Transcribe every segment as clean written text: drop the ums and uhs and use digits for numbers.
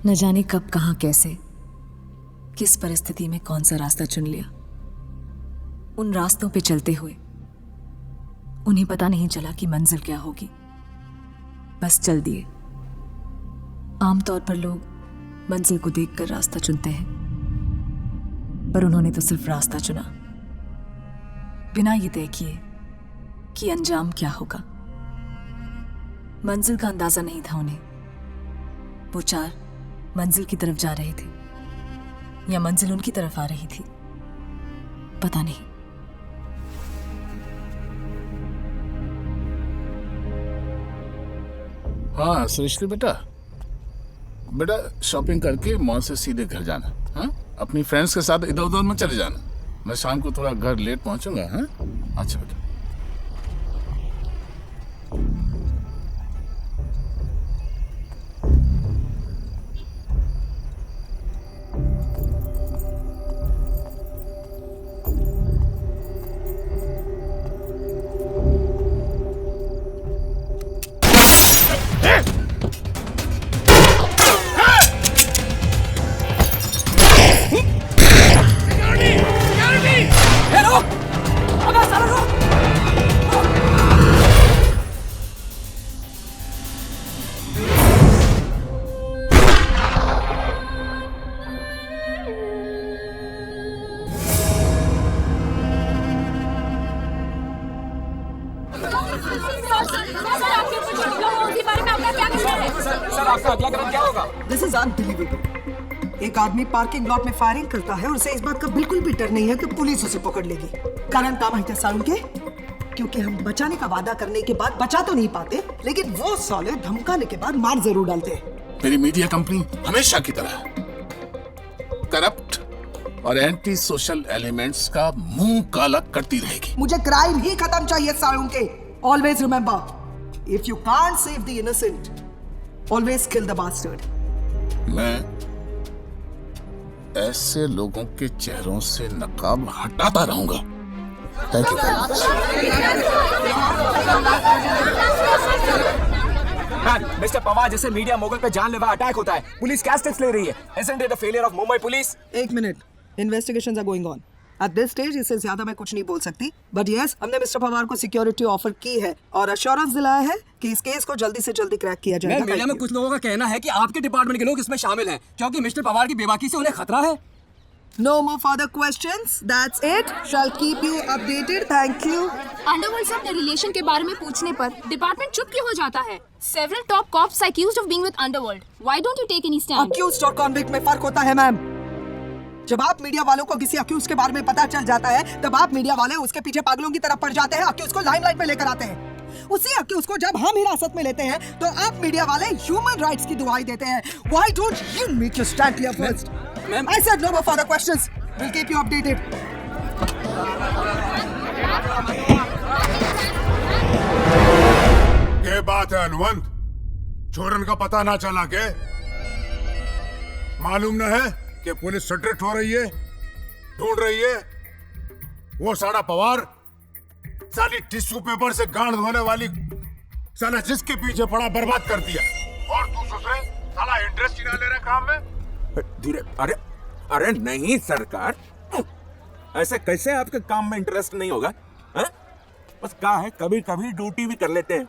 न जाने कब, कहां, कैसे, किस परिस्थिति में कौन सा रास्ता चुन लिया। उन रास्तों पे चलते हुए उन्हें पता नहीं चला कि मंजिल क्या होगी, बस चल दिए। आमतौर पर लोग मंजिल को देखकर रास्ता चुनते हैं, पर उन्होंने तो सिर्फ रास्ता चुना, बिना ये तय किए कि अंजाम क्या होगा। मंजिल का अंदाजा नहीं था उन्हें। वो चार मंजिल की तरफ जा रहे थे या मंजिल उनकी तरफ आ रही थी, पता नहीं। हाँ सृष्टि बेटा, शॉपिंग करके मॉल से सीधे घर जाना। हाँ, अपनी फ्रेंड्स के साथ इधर उधर में चले जाना। मैं शाम को थोड़ा घर लेट पहुंचूंगा। हाँ, अच्छा बेटा। This is unbelievable. एक आदमी पार्किंग लॉट में फायरिंग करता है और उसे इस बात का बिल्कुल भी डर नहीं है कि पुलिस उसे पकड़ लेगी। कारण काम है सारुण के, क्योंकि हम बचाने का वादा करने के बाद बचा तो नहीं पाते, लेकिन वो साले धमकाने के बाद मार जरूर डालते हैं। मेरी मीडिया कंपनी हमेशा की तरह करप्ट और एंटी सोशल एलिमेंट्स का मुंह काला करती रहेगी। मुझे क्राइम ही खत्म चाहिए सारुण के। Always remember, if you can't save the innocent, always kill the bastard. मैं ऐसे लोगों के चेहरों से नकाब हटाता रहूंगा। Thank you very much. Mister Pawar, जैसे मीडिया मोगल पे जानलेवा अटैक होता है, पुलिस क्या स्टेप्स ले रही है? Isn't it a failure of Mumbai police? एक minute, investigations are going on. At this stage इससे ज्यादा मैं कुछ नहीं बोल सकती, बट यस, हमने मिस्टर पवार को सिक्योरिटी ऑफर की है और अश्योरेंस दिलाया है कि इस केस को जल्दी से जल्दी क्रैक किया जाएगा। मीडिया में कुछ लोगों का कहना है कि आपके डिपार्टमेंट के लोग इसमें शामिल हैं, क्योंकि मिस्टर पवार की बेबाकी से उन्हें खतरा है। No more further questions. That's it. Shall keep you updated. Thank you. Underworld से अपने रिलेशन के बारे में पूछने पर डिपार्टमेंट चुप क्यों हो जाता है? Several top cops accused of being with underworld. Why don't you take any stand? Accused और convict में फर्क होता है मैम। जब आप मीडिया वालों को किसी अक्यूज के बारे में पता चल जाता है, तब आप मीडिया वाले उसके पीछे पागलों की तरह पड़ जाते हैं, अक्यूज को लाइमलाइट में लेकर आते हैं। उसी अक्यूज को जब हम हिरासत में लेते हैं, तो आप मीडिया वाले ह्यूमन राइट्स की दुहाई देते हैं। Why don't you make your stand clear first? I said no more further questions. We'll keep you updated. क्या बात है अनुवंत? चोरन का पता ना चला के? मालूम न है कि पुलिस सट्रेट हो रही है, ढूंढ रही है। वो साला पवार, साली टिश्यू पेपर से गांड धोने वाली साला जिसके पीछे पड़ा बर्बाद कर दिया। और तू ससुरे साला इंटरेस्ट ही ना ले रहा काम में। धीरे, अरे नहीं सरकार, ऐसे कैसे आपके काम में इंटरेस्ट नहीं होगा? है? बस क्या है, कभी कभी ड्यूटी भी कर लेते हैं,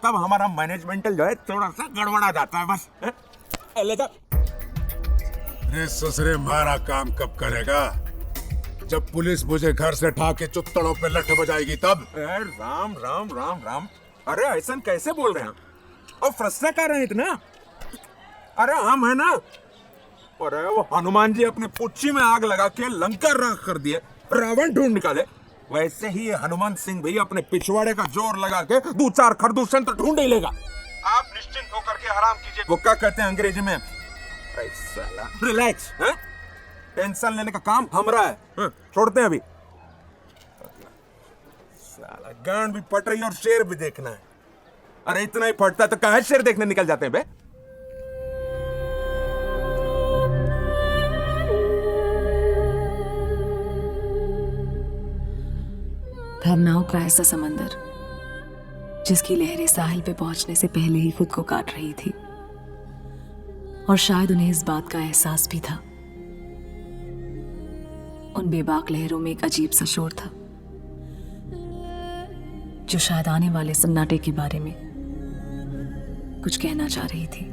तब हमारा मैनेजमेंटल जो है थोड़ा सा गड़बड़ा जाता है बस। अरे ससुरे, हमारा काम कब करेगा? जब पुलिस मुझे घर से उठा के चुत्तड़ों पे लठ बजाएगी तब। राम राम राम राम, अरे ऐसा कैसे बोल रहे हैं? और फ्रस्ट्रेट कर रहे हैं इतना? अरे हम है ना, अरे वो हनुमान जी अपने पुच्छी में आग लगा के लंका राख कर दिए, रावण ढूंढ निकाले, वैसे ही हनुमान सिंह भी अपने पिछवाड़े का जोर लगा के दो चार खरदूषण तो ढूंढ ही लेगा। आप निश्चिंत होकर के आराम कीजिए। वो क्या कहते हैं अंग्रेजी में, रिलैक्स। टेंशन लेने का काम हमारा है, छोड़ते हैं अभी। साला गांड भी पट रही है और शेर भी देखना है। अरे इतना ही पटता तो कहाँ शेर देखने निकल जाते हैं बे? भावनाओं का ऐसा समंदर जिसकी लहरें साहिल पे पहुंचने से पहले ही खुद को काट रही थी। और शायद उन्हें इस बात का एहसास भी था। उन बेबाक लहरों में एक अजीब सा शोर था जो शायद आने वाले सन्नाटे के बारे में कुछ कहना चाह रही थी।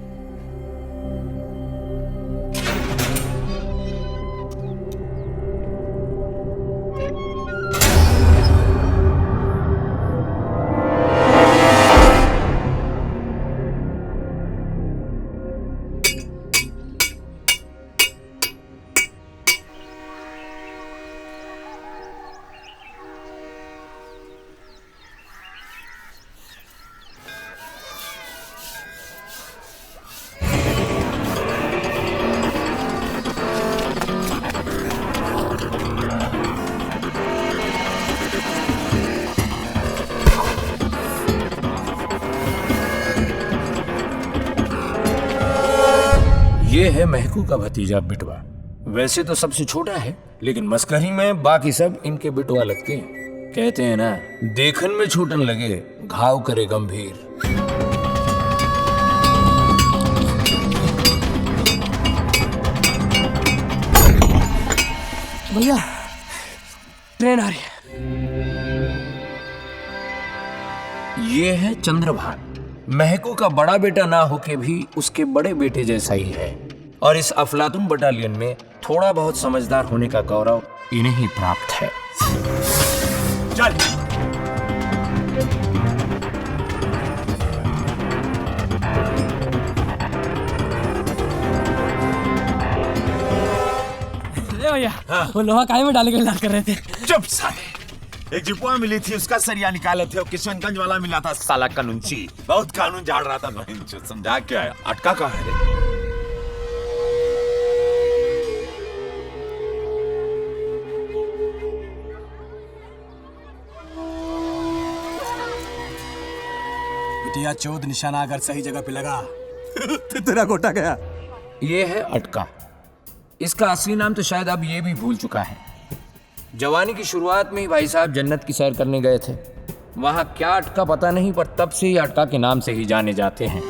ये है महकू का भतीजा बिटवा। वैसे तो सबसे छोटा है, लेकिन मस्करी में बाकी सब इनके बिटवा लगते हैं। कहते हैं ना, देखन में छोटन लगे घाव करे गंभीर। भैया ट्रेन आ रही है। ये है चंद्रभान। महकू का बड़ा बेटा ना होके भी उसके बड़े बेटे जैसा ही है, और इस अफलातुन बटालियन में थोड़ा बहुत समझदार होने का गौरव इन्हें ही प्राप्त है। चल भैया वो लोहा काहे में डाले के लाल कर रहे थे? चुप साले। एक जिपुआ मिली थी, उसका सरिया निकाले थे, और किशनगंज वाला मिला था साला कानूनची, बहुत कानून झाड़ रहा था। समझा क्या है? अटका कहाँ है रे? बिटिया चौथ निशाना अगर सही जगह पे लगा तो तेरा गोटा गया। ये है अटका। इसका असली नाम तो शायद अब ये भी भूल चुका है। जवानी की शुरुआत में ही भाई साहब जन्नत की सैर करने गए थे। वहां क्या अटका पता नहीं, पर तब से ही अटका के नाम से ही जाने जाते हैं।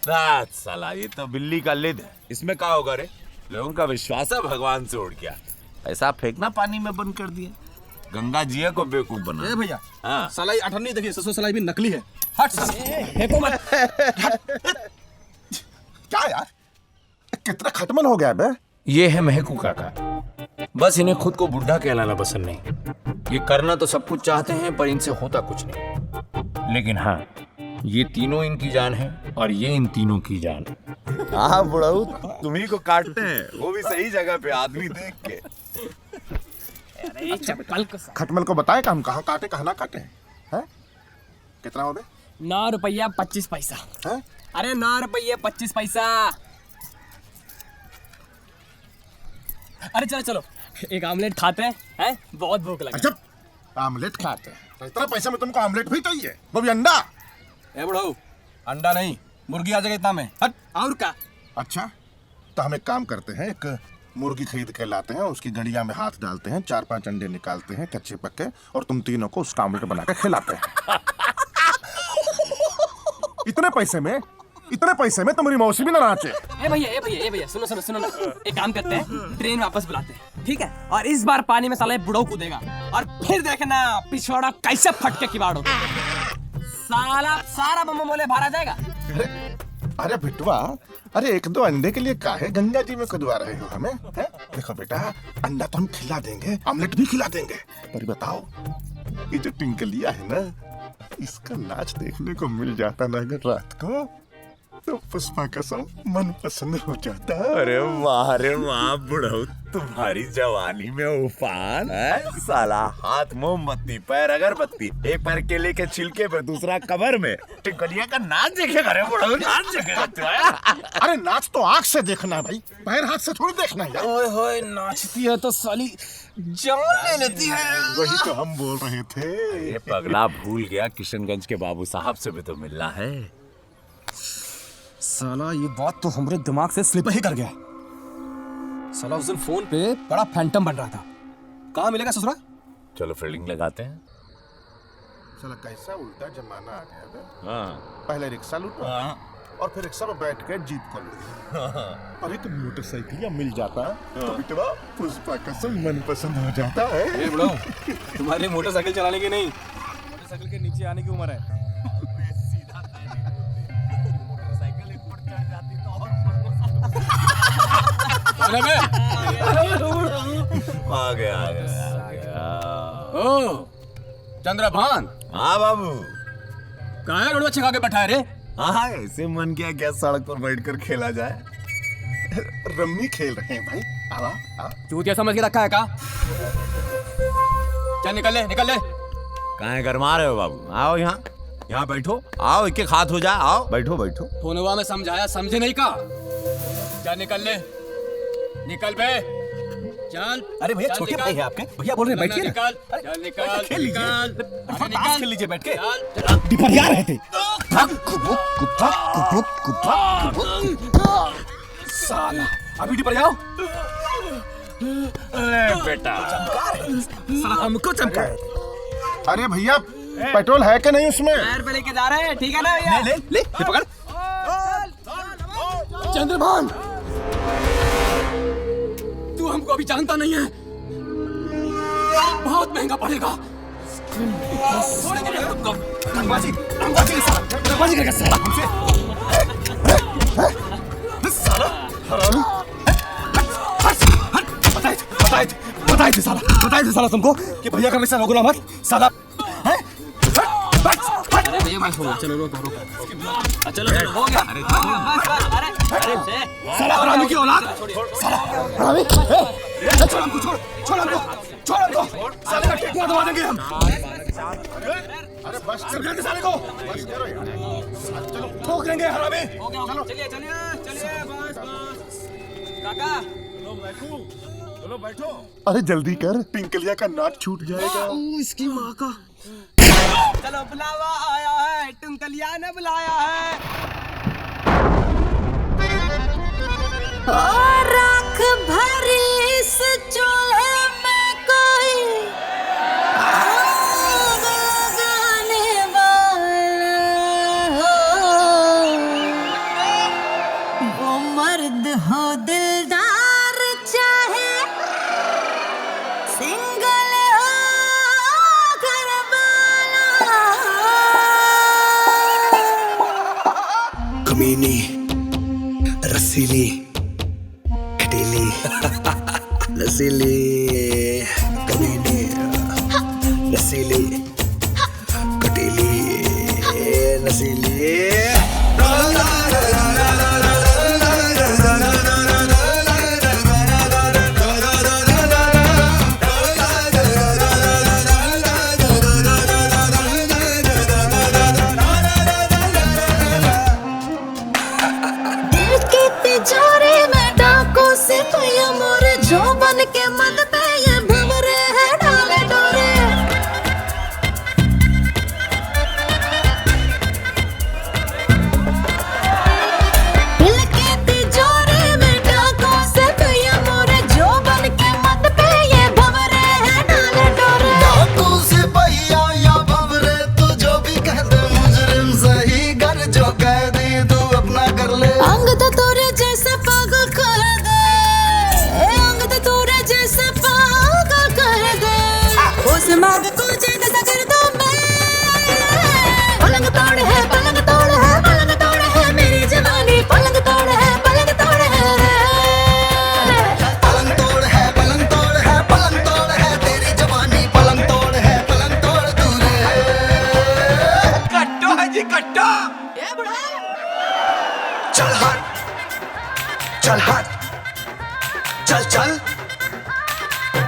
साला ये तो बिल्ली का लिद है, इसमें क्या होगा रे? लोगों का विश्वास है भगवान से उड़ गया, ऐसा फेंकना पानी में बंद कर दिया, गंगा जी को बेवकूफ बना। भैया हाँ सलाई अठन्नी देखिए, ससुर सलाई भी नकली है। हट फेंको मत। क्या यार, कितना खटमल हो गया बे? ये है महकू काका। बस इन्हें खुद को बुढ़ा कहलाना पसंद नहीं। ये करना तो सब कुछ चाहते हैं पर इनसे होता कुछ नहीं। लेकिन हाँ, ये तीनों इनकी जान है और ये इन तीनों की जान। हाँ बुढ़ाऊ, तुम्ही को काटते हैं, वो भी सही जगह पे, आदमी देख के। खटमल को बताए हम कहाँ काटे कहाँ ना काटे हैं? कितना हो बे? 9 रुपया 25 पैसा। हैं? अरे 9 रुपया 25 पैसा। अरे चलो चलो एक आमलेट खाते हैं, बहुत भूख लगी। जब आमलेट खाते हैं तो इतना पैसा में तुमको आमलेट भी चाहिए, वो भी अंडा? ए बुढ़ाऊ, अंडा नहीं मुर्गी आ जाएगा इतना में। हट। और क्या? अच्छा तो हम एक काम करते हैं, एक मुर्गी खरीद के लाते हैं, उसकी गड़िया में हाथ डालते हैं, 4-5 अंडे निकालते हैं कच्चे पक्के, और तुम तीनों को उसका आमलेट बना के खिलाते हैं। इतने पैसे में तुम्हारी मौसी भी ना नाचे। ए भैया सुनो ना, एक काम करते हैं, ट्रेन वापस बुलाते हैं, ठीक है? और इस बार पानी में साला बुढ़ाऊ कूदेगा और फिर देखना पिछवाड़ा कैसे फटके किवाड़ो। साला सारा बम मोले बाहर आ जाएगा। अरे बिटवा, अरे 1-2 अंडे के लिए काहे गंगा जी में कुदवा रहे हो हमें? है? देखो बेटा, अंडा तो हम खिला देंगे, आमलेट भी खिला देंगे, पर बताओ ये जो टिंकलिया है ना, इसका नाच देखने को मिल जाता ना अगर रात को, तो पुष्पा कसम मन पसंद हो जाता। अरे वाह बुढ़ाऊ, तुम्हारी जवानी में उफान है साला। हाथ मोमबत्ती, पैर अगरबत्ती, एक पैर केले के छिलके पे, दूसरा कबर में। टिकलिया का नाच देखेगा रे बुढ़ाऊ, नाच देखेगा। अरे नाच तो आंख से देखना है भाई, पैर हाथ से थोड़ी देखना है यार। ओए होए, नाचती है तो साली जान ले लेती है। वही तो हम बोल रहे थे। ये पगला भूल गया किशनगंज के बाबू साहब से भी तो मिलना है। साला ये बात तो हमारे दिमाग से स्लिप ही कर गया। साला उस दिन फोन पे बड़ा फैंटम बन रहा था, कहाँ मिलेगा ससुरा? चलो फील्डिंग लगाते हैं। साला कैसा उल्टा जमाना आ गया बे। हाँ पहले रिक्शा लूटो, और फिर रिक्शा में बैठ के जीप को लूटो, और एक मोटरसाइकिल या मिल जाता तो बिटवा पुष्पा कसम मन पसंद हो जाता है। ए बुढ़ाऊ, तुम्हारी मोटरसाइकिल चलाने की नहीं, मोटरसाइकिल के नीचे आने की उम्र है। आ गया। ओ चंद्रभान। हाँ बाबू, कहाँ है? लड़ुआ छिका के बैठा है रे। हाँ ऐसे मन किया क्या सड़क पर बैठकर खेला जाए। रम्मी खेल रहे हैं भाई, आवा आ। चूतिया समझ के रखा है का? चल निकल ले। कहाँ गरमा रहे हो बाबू? आओ यहाँ बैठो, आओ एक एक हाथ हो जाए, आओ बैठो। फोनवा में समझाया, समझे नहीं का? चल निकल ले, निकल बे, चल। अरे भैया छोटे भाई है आपके, भैया बोल रहे हैं बैठिए ना। निकल खेल लीजिए बैठ के। डिफरिया रहे थे। साला अभी डिफरिया बेटा साला हमको चमका है। अरे भैया पेट्रोल है कि नहीं उसमें? पैर पे लेके जा रहे हैं, ठीक है ना भैया? ले पकड़। चंद्रभान, तू हमको अभी जानता नहीं है, बहुत महंगा पड़ेगा। रंगबाजी करेगा साला हमसे। साला हरामी, बताए थे साला तुमको कि भैया का पैसा रोकना मत साला। चलो रोको हो गया। साला हरामी की औलाद, साला हरामी। छोड़ हमको साले का टेकुआ दबा देंगे हम। अरे बस समझा के साले को, बस करो यार। चलो ठोक देंगे हरामी। चलो चलिए बस। काका चलो बैठो। अरे जल्दी कर, टिंकलिया का नाच छूट जाएगा। इसकी माँ का। चलो बुलावा आया है, टिंकलिया ने बुलाया है। और राख भरी इस चूल्हे में कोई आग लगाने वाला हो। कटीली कटीली रसीली कमीनी रसीली कटीली नसीली जो बन के मन पे ये भंवरे हैं डाले डोरे दिल के तिजोरे में डाकों से पिया मोरे जो बन के मन पे ये भंवरे हैं डाले डोरे डाकू से भैया या भंवरे तू जो भी कह दे मुजरिम सही कर जो कह दे तू अपना कर ले अंग तो तोरे जैसा पागल कर दे जैसे पागल कर दे उस मांग को चैन सा कर दो मैं पलंग तोड़ है पलंग तोड़ है पलंग तोड़ है मेरी जवानी पलंग तोड़ है पलंग तोड़ है पलंग तोड़ है पलंग तोड़ है पलंग तोड़ है तेरी जवानी पलंग तोड़ है पलंग तोड़ तू रे कट्टो है जी कट्टो चल हट चल हट चल चल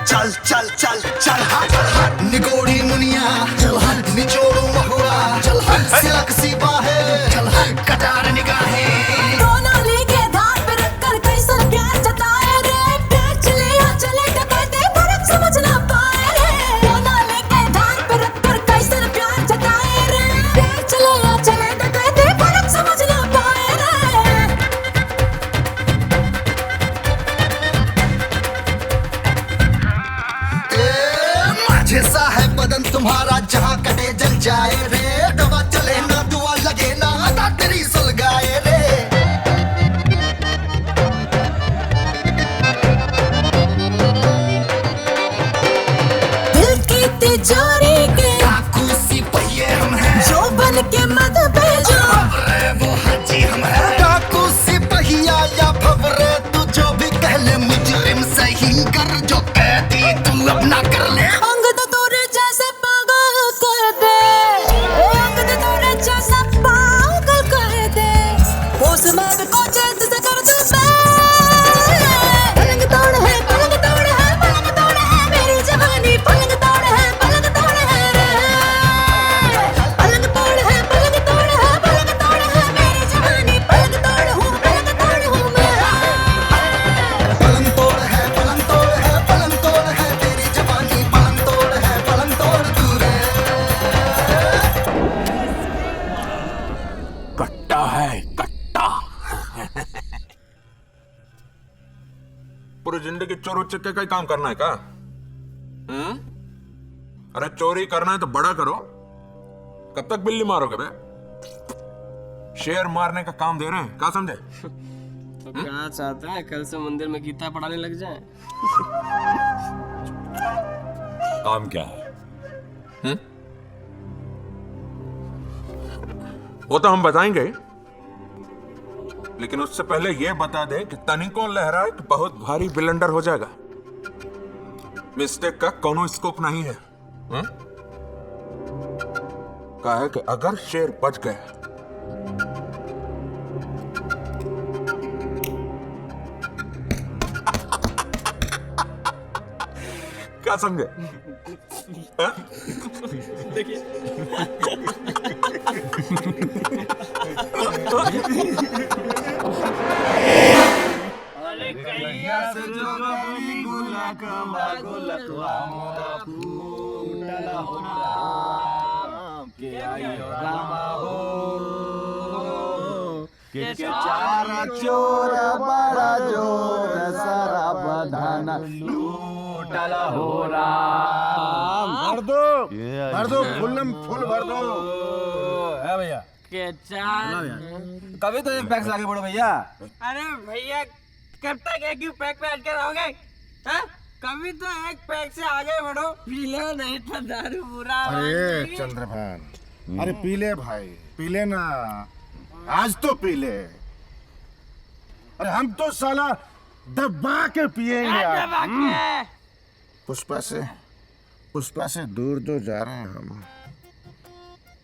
चल चल चल चल हट निगोड़ी मुनिया चल हट निचोड़ू महुआ चल हट सिलक सी बाहें चल हट कटार निगाहें दोनों लेके धार पे रखकर कैसा प्यार जताए रे प्यार चले या चले टकराते फर्क समझ ना पाए रे दोनों लेके धार पे रखकर कैसा प्यार जताए रे प्यार चले या चले टकराते फर्क समझ ना पाए रे जैसा है बदन तुम्हारा जहाँ कटे जल जाए रे दवा चले ना दुआ लगे ना हटा तेरी सुलगाए रे दिल की तिजोरी के डाकू सिपहिये हम हैं जो बन के मत भेजो वो हाजी हम हैं डाकू सिपहिया या भंवरे तू जो भी कह ले मुजरिम सही कर जो कह दी तू अपना कर ले मांग को चैन से कर दूं मैं पलंग तोड़ है पलंग तोड़ है पलंग तोड़ है मेरी जवानी पलंग तोड़ है पलंग तोड़ है रे पलंग तोड़ है पलंग तोड़ है पलंग तोड़ है मेरी जवानी पलंग तोड़ हूँ मैं पलंग तोड़ है पलंग तोड़ है पलंग तोड़ है तेरी जवानी पलंग तोड़ है पलंग तोड़ तू रे कट्टा है पूरी जिंदगी चोर चक्के का ही काम करना है क्या? अरे चोरी करना है तो बड़ा करो। कब तक बिल्ली मारोगे बे? शेर मारने का काम दे रहे हैं, क्या समझे? तो क्या चाहता है कल से मंदिर में गीता पढ़ाने लग जाए? काम क्या है? वो तो हम बताएंगे, लेकिन उससे पहले ये बता दे कि तनिको लहराए तो बहुत भारी बिलंडर हो जाएगा। मिस्टेक का कोनो स्कोप नहीं है। कहा है कि अगर शेर बच गए क्या समझे? देखिए से जो कभी गुलकवा गुलकवा मोरा फूटला हो राम के आयो रामा हो के चार चोर बड़ा जोर सारा बधाना लूटला हो राम। भर दो फुल्लम फुल भर दो है भैया के चार कभी तो एक पैक आगे बढ़ो भैया। अरे भैया कब तक एक ही पैक पे अटके रहोगे? कभी तो एक पैक से आगे बढ़ो, पी लो नहीं तो दारू बुरा। अरे चंद्रभान, अरे पी ले भाई, पी ले ना, आज तो पी ले। अरे हम तो साला दबा के पिएंगे यार। पुष्पा से दूर तो जा रहे हैं हम,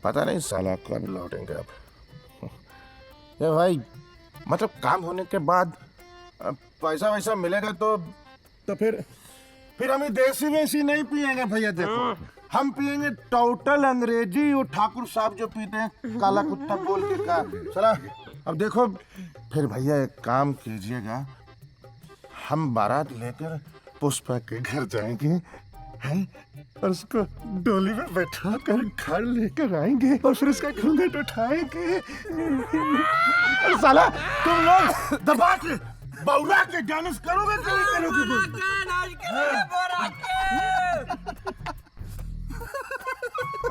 पता नहीं साला कब लौटेंगे अब। ये भाई मतलब काम होने के बाद पैसा वैसा मिलेगा तो फिर हम देसी वेसी नहीं पिएंगे भैया। देखो हम पिएंगे टोटल अंग्रेजी, वो ठाकुर साहब जो पीते हैं काला कुत्ता बोल के का चला। अब देखो फिर भैया एक काम कीजिएगा, हम बारात लेकर पुष्पा के घर जाएंगे हैं और उसको डोली में बैठा कर घर लेकर आएंगे और फिर उसका घूंघट उठाएंगे। अरे साला तुम लोग दबा के बौरा के डांस करोगे कि नहीं करोगे?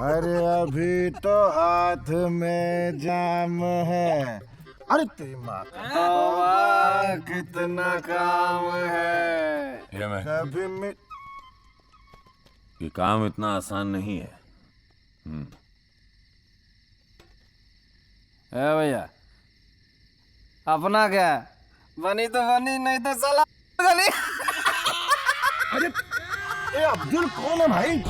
अरे अभी तो हाथ में जाम है। अरे तेरी माँ का कितना काम है। कभी में ये काम इतना आसान नहीं है। भैया अपना क्या बनी तो बनी, नहीं तो साला गली। अरे ए अब्दुल कौन है भाई?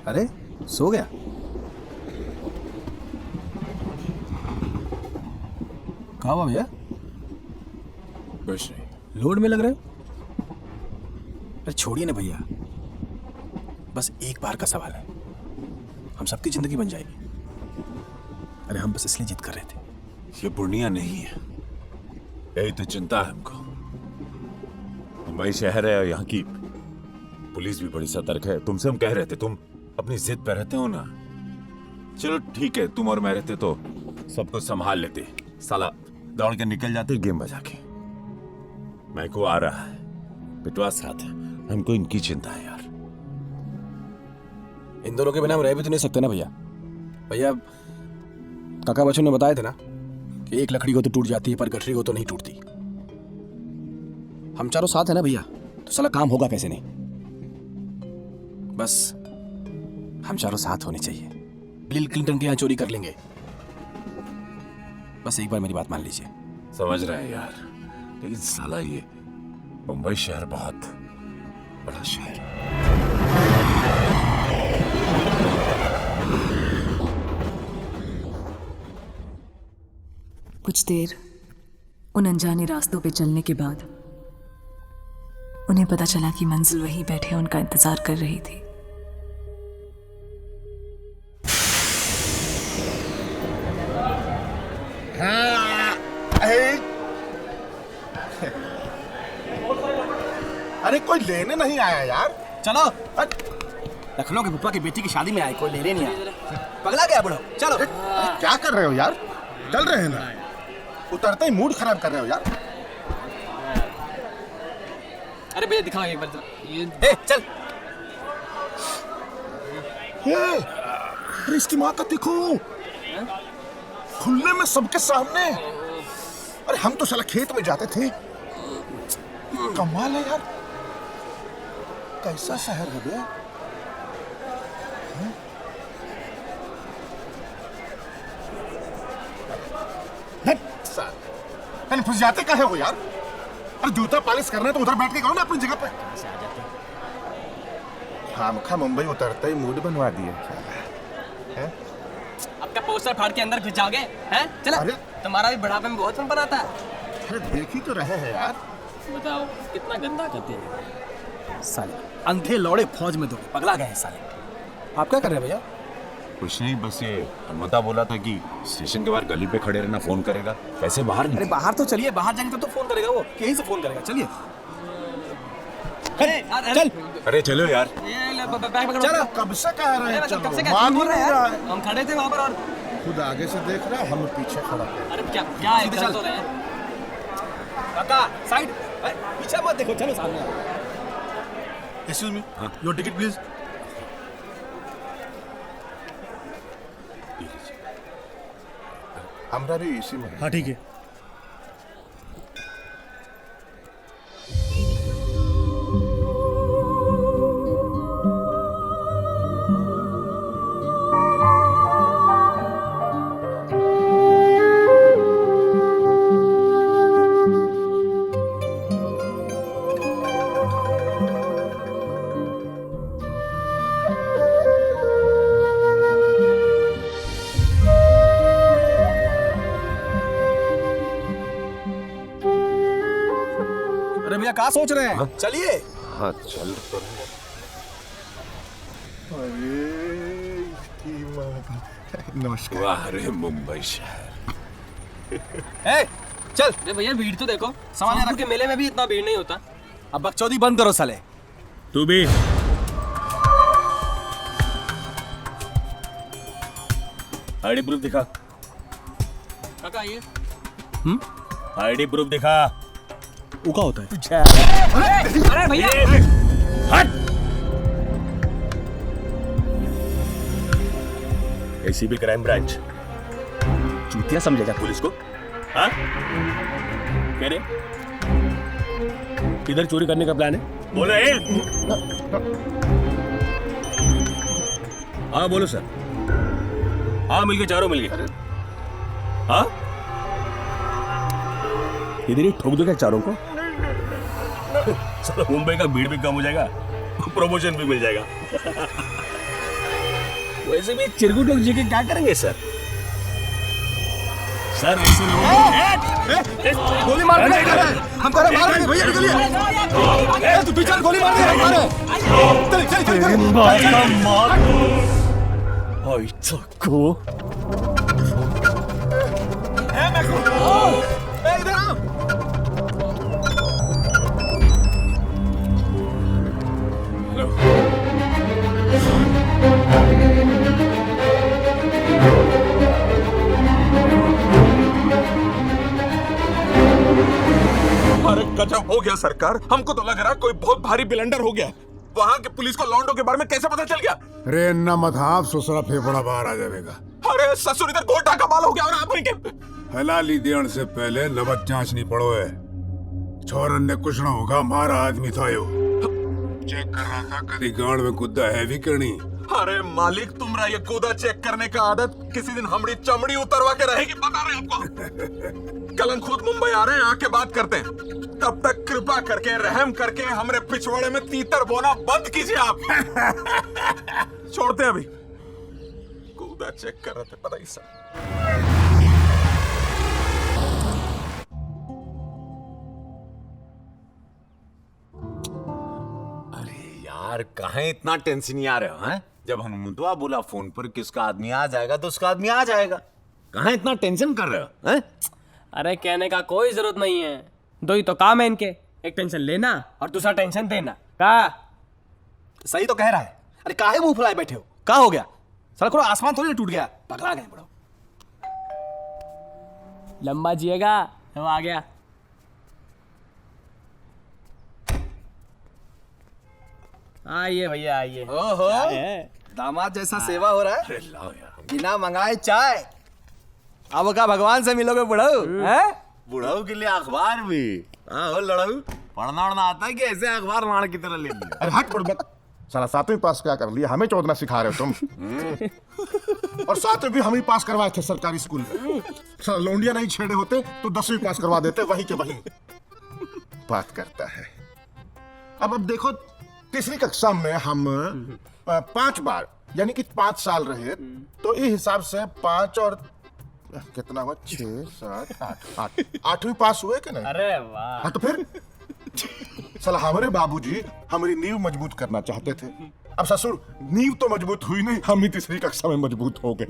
अरे सो गया? कहाँ हुआ भैया? कुछ नहीं। लोड में लग रहे हो? अरे छोड़िए ना भैया, बस एक बार का सवाल है, हम सबकी जिंदगी बन जाएगी। अरे हम बस इसलिए जिद कर रहे थे। ये पूर्णिया नहीं है, यही तो चिंता है हमको। मुंबई शहर है और यहाँ की पुलिस भी बड़ी सतर्क है। तुमसे हम कह रहे थे, तुम अपनी जिद पे रहते हो ना। चलो ठीक है, तुम और मैं रहते तो सब कुछ संभाल लेते। साला दौड़ के निकल जाते गेम बजा के। मैं को आ रहा है, पिटवा साथ है, हमको इनकी चिंता है यार। इन दोनों के बिना हम रह भी तो नहीं सकते ना भैया। भैया काका बच्चों ने बताए थे ना कि एक लकड़ी को तो टूट जाती है पर गठरी को तो नहीं टूटती। हम चारों साथ है ना भैया, तो साला काम होगा कैसे नहीं। बस हम चारों साथ होने चाहिए। बिल क्लिंटन के यहाँ चोरी कर लेंगे, बस एक बार मेरी बात मान लीजिए। समझ रहे हैं यार, लेकिन साला ये मुंबई शहर बहुत बड़ा शहर है। कुछ देर उन अनजाने रास्तों पे चलने के बाद उन्हें पता चला कि मंजिल वहीं बैठे उनका इंतजार कर रही थी। अरे कोई लेने नहीं आया यार। चलो लखनऊ के पप्पा की बेटी की शादी में आए, कोई लेने नहीं आया। पगला गया बुढ़ो, चलो। अरे क्या कर रहे हो यार? चल रहे हैं ना, उतरते ही मूड खराब कर रहे हो यार। अरे भैया दिखाओ एक बार। ए चल। अरे इसकी माँ का देखो, खुले में सबके सामने। अरे हम तो साला खेत में जाते थे। कमाल है यार, कैसा शहर है बे। अरे फंस जाते काहे हो यार? अरे जूता पॉलिश करना है तो उधर बैठ के करो ना अपनी जगह पे। खामखा मुंबई उतरते ही मूड बनवा दिए। आपका पोस्टर फाड़ के अंदर घुस जाओगे हैं? चलो। तुम्हारा भी बुढ़ापे में बहुत फन आता है। अरे देख ही तो रहे हैं यार। बताओ कितना गंदा करते हैं साले। अंधे लौड़े फौज में दो पगला गए हैं साले। आप क्या कर रहे हैं भैया? कुछ नहीं, बस ये अनुता बोला था कि स्टेशन के बाहर गली पे खड़े रहना, फोन करेगा। कैसे बाहर नहीं? अरे बाहर तो चलिए, बाहर जाएंगे तो फोन करेगा वो, यहीं से फोन करेगा। चलिए चल। अरे चलो यार। चलो कब से कह रहे हैं? कब से मान ही नहीं रहा है। हम खड़े थे वहाँ पर और खुद आगे से देख रहा है, हम पीछे खड़ा है। अरे क्या क्या है? चल तो रहे हैं काका, साइड। पीछे मत देखो, चलो सामने। Excuse me, your ticket please. हमारा भी इसी में। हाँ ठीक है। कहाँ सोच रहे हैं? चलिए। हाँ चल तो रहे। नमस्कार। वाह रे मुंबई शहर। ए, चल। अरे भैया भीड़ तो देखो, सामान्य के मेले में भी इतना भीड़ नहीं होता। अब बकचोदी बंद करो साले। तू भी आईडी प्रूफ दिखा। काका ये आईडी प्रूफ दिखा। वो क्या होता है? अरे भैया हट। एसीबी क्राइम ब्रांच चूतिया समझेगा पुलिस को। हाँ कह रहे किधर चोरी करने का प्लान है? बोलो। हाँ बोलो सर। हाँ मिल गए, चारों मिल गए। हाँ इधर ही ठोक दो क्या चारों को? चलो मुंबई का भीड़ भी कम हो जाएगा, प्रमोशन भी मिल जाएगा। वैसे भी चिरकुट लोग जी के क्या करेंगे सर? सर ऐसे लोग गोली मार दे। हम तेरे मारेंगे भैया, निकलिए। तू पीछे गोली मार दे हमारे। चल चल चल। ओए चक्को। इधर आओ। अरे गजब हो गया सरकार, हमको तो लग रहा कोई बहुत भारी ब्लंडर हो गया। वहाँ के पुलिस को लॉन्डो के बारे में कैसे पता चल गया? रे न मत हाफ ससुरा फेफड़ा बाहर आ जाएगा। अरे ससुर इधर गोटा कमाल हो गया और आप के हलाली देने से पहले नमक जांच नहीं पड़ो है। छोरन ने कुछ ना होगा, हमारा आदमी था यो। चेक कर रहा था कभी गांड में गुद्दा है भी करनी। अरे मालिक, तुम्हारा ये कूदा चेक करने का आदत किसी दिन हमारी चमड़ी उतरवा के रहेगी, बता रहे आपको। कल हम खुद मुंबई आ रहे हैं, आके बात करते हैं। तब तक कृपा करके रहम करके हमारे पिछवाड़े में तीतर बोना बंद कीजिए आप। छोड़ते हैं अभी। कूदा चेक कर रहे थे, पता ही सब। यार कहाँ इतना टेंशन नहीं आ रहे हो? हैं? जब हनुमंतवा बोला फोन पर कि उसका आदमी आ जाएगा तो उसका आदमी आ जाएगा। कहाँ इतना टेंशन कर रहे हो? हैं? अरे कहने का कोई जरूरत नहीं है, दो ही तो काम है इनके, एक टेंशन लेना और दूसरा टेंशन देना। का सही तो कह रहा है। अरे काहे मुंह फुलाए बैठे हो? क्या हो गया? सड़कों आसमान थोड़ी टूट गया, पगला गए बड़ो। लंबा जिएगा तो आ गया। आइए भैया आइए। ओहो, दामाद जैसा सेवा हो रहा है। बिना मंगाए चाय। अब का भगवान से मिलोगे बुढ़ऊ? बुढ़ऊ के लिए अखबार भी? हाँ लड़ऊ, पढ़ना उड़ना आता है कि ऐसे अखबार लाड़ की तरह ले लिया? अरे हट बुड़बक, साला 7वीं पास क्या कर लिया? हमें चौदना सिखा रहे हो तुम। और 7वीं भी हम ही पास करवाए थे सरकारी स्कूल में। साला लौंडिया नहीं छेड़े होते तो 10वीं पास करवा देते, वही के वही बात करता है। अब देखो, तीसरी कक्षा में हम 5 बार यानी कि 5 साल रहे, तो इस हिसाब से 5 और कितना हुआ? 6, 7, 8 8वीं पास हुए कि नहीं? अरे वाह। हाँ तो फिर साला हमारे बाबूजी हमारी नींव मजबूत करना चाहते थे। अब ससुर नींव तो मजबूत हुई नहीं, हम ही तीसरी कक्षा में मजबूत हो गए।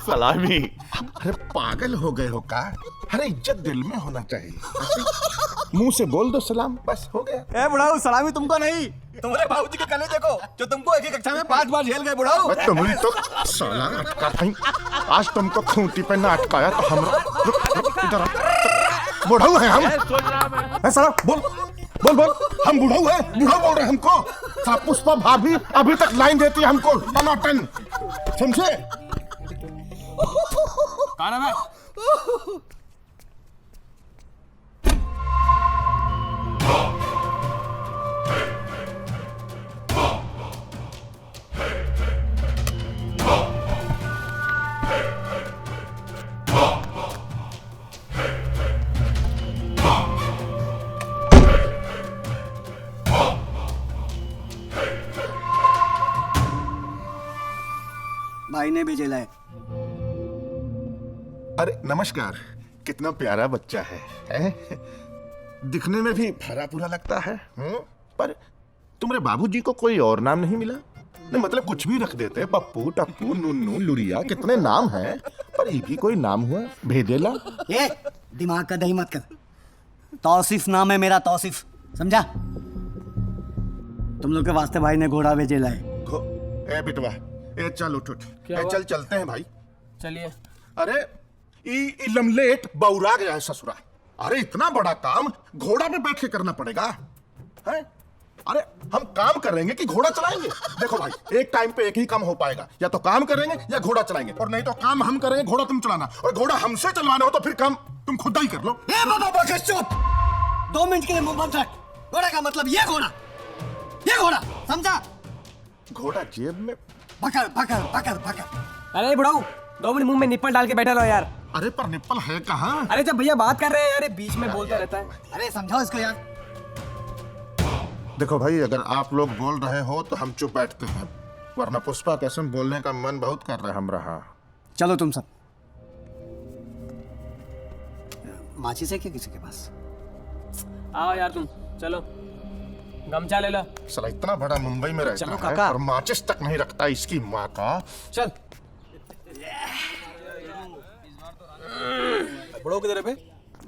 सलामी। अरे पागल हो गए हो का? अरे इज्जत दिल में होना चाहिए। मुंह से बोल दो सलाम, बस हो गया। ए बुढ़ाऊ, सलामी तुमको नहीं, तुम्हारे बाबूजी के कले देखो जो तुमको एक ही कक्षा में 5 बार झेल गए बुढ़ाऊ। तुम्हें तो साला अटका नहीं, आज तुमको खूंटी पे ना अटकाया तो हम इधर बुढ़ाऊ है हम। साला बोल बोल बोल, हम बुढ़ाऊ है, बुढ़ाऊ बोल रहे हमको। साला पुष्पा भाभी अभी तक लाइन देती है हमको टनाटन, समझे? कौन है मैं? भाई ने भेजेला है। अरे नमस्कार, कितना प्यारा बच्चा है? दिखने में भी भरा पूरा लगता है। पर तुम्हारे बाबूजी को कोई और नाम नहीं मिला? नहीं मतलब कुछ भी रख देते, पप्पू, टप्पू, नुन्नू, लुरिया, कितने नाम हैं, पर ये भी कोई नाम हुआ? भेदेला। ये दिमाग का दही मत कर। तौसीफ नाम है मेरा, तौसीफ, समझा? तुम लोग के वास्ते भाई ने घोड़ा भेजेला है। ए बिटवा, ए चल उठ उठ, ए चल चलते हैं भाई। चलिए। अरे ई लमलेट बौरा गया है ससुरा। अरे इतना बड़ा काम घोड़ा पे बैठ के करना पड़ेगा है? अरे हम काम करेंगे कि घोड़ा चलाएंगे? देखो भाई, एक टाइम पे एक ही काम हो पाएगा, या तो काम करेंगे या घोड़ा चलाएंगे, और नहीं तो काम हम करेंगे, घोड़ा तुम चलाना, और घोड़ा हमसे चलवाना हो तो फिर काम तुम खुद ही कर लो। ए बाबा बकस चुप, 2 मिनट के लिए मुंह बंद रख। घोड़ा का मतलब ये घोड़ा, समझा? घोड़ा जेब में। पकड़ पकड़ पकड़ पकड़। अरे बुढ़ाऊ, 2 मिनट मुंह में निप्पल डाल के बैठा रहो यार। अरे पर निप्पल है कहाँ? अरे जब भैया बात कर रहे हैं, अरे बीच में बोलता रहता है। अरे समझाओ इसको यार। देखो भाई, अगर आप लोग बोल रहे हो तो हम चुप बैठते हैं, वरना पुष्पा कसम बोलने का मन बहुत कर रहा है हमरा। चलो तुम सब। माचिस है क्या किसी के पास? आओ यार तुम, चलो गमछा ले लो। साला इतना बड़ा मुंबई में रहता है और माचिस तक नहीं रखता इसकी माँ का। चल। बड़ो किधर है बे?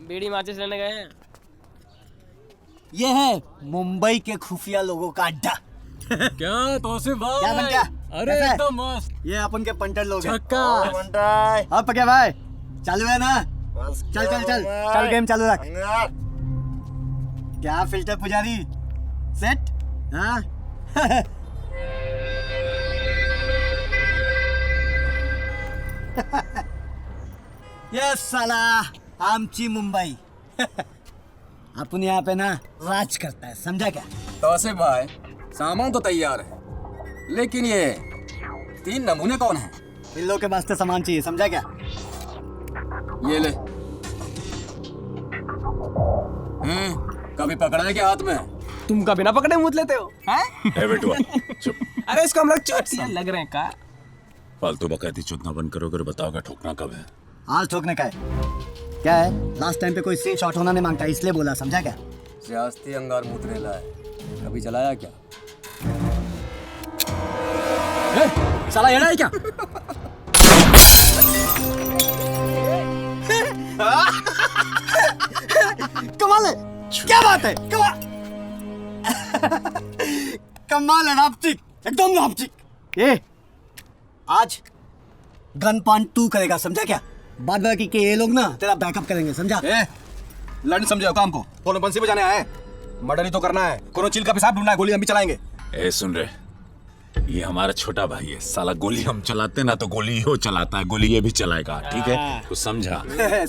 बीड़ी माचिस लेने गए हैं। ये है मुंबई के खुफिया लोगों का अड्डा। क्या तौसीफ भाई? क्या बन क्या? अरे एकदम मस्त। ये अपन के पंटर लोग हैं। छक्का। अब क्या भाई, चालू है ना? चल चल चल चल, गेम चालू रख। क्या फिल्टर पुजारी, सेट? हाँ। ये साला आमची मुंबई। अपन यहाँ पे ना राज करता है, समझा क्या? तौसीफ भाई, सामान तो तैयार है, लेकिन ये 3 नमूने कौन है? इन लोगों के वास्ते सामान चाहिए, समझा क्या? ये ले। कभी पकड़ा है क्या हाथ में? तुम कभी ना पकड़े मुझ लेते हो? चुप। अरे इसको हम लोग चोटियां लग रहे हैं का? फालतू बकैती चुदना बंद करो, अगर बताओगे ठोकना कब है? आज ठोकने का है। क्या है, लास्ट टाइम पे कोई सीन शॉट होना नहीं मांगता, इसलिए बोला, समझा क्या? जास्ती अंगार मुतरेला है, कभी चलाया क्या? साला येड़ा है क्या? कमाल है, क्या बात है, कमाल है, नापचिक, एकदम नापचिक। ये आज गन पॉइंट 2 करेगा, समझा क्या? बाद बाकी के ये लोग ना तेरा बैकअप करेंगे, समझा? लड़ने समझो काम को, कोनो बंसी बजाने आए, मर्डर ही तो करना है, कोनो चिल का पेशाब ढूंढना है, गोली हम भी चलाएंगे। ए सुन रहे, ये हमारा छोटा भाई है, साला गोली हम चलाते ना तो गोली हो चलाता है, गोली ये भी चलाएगा, ठीक है? तो समझा?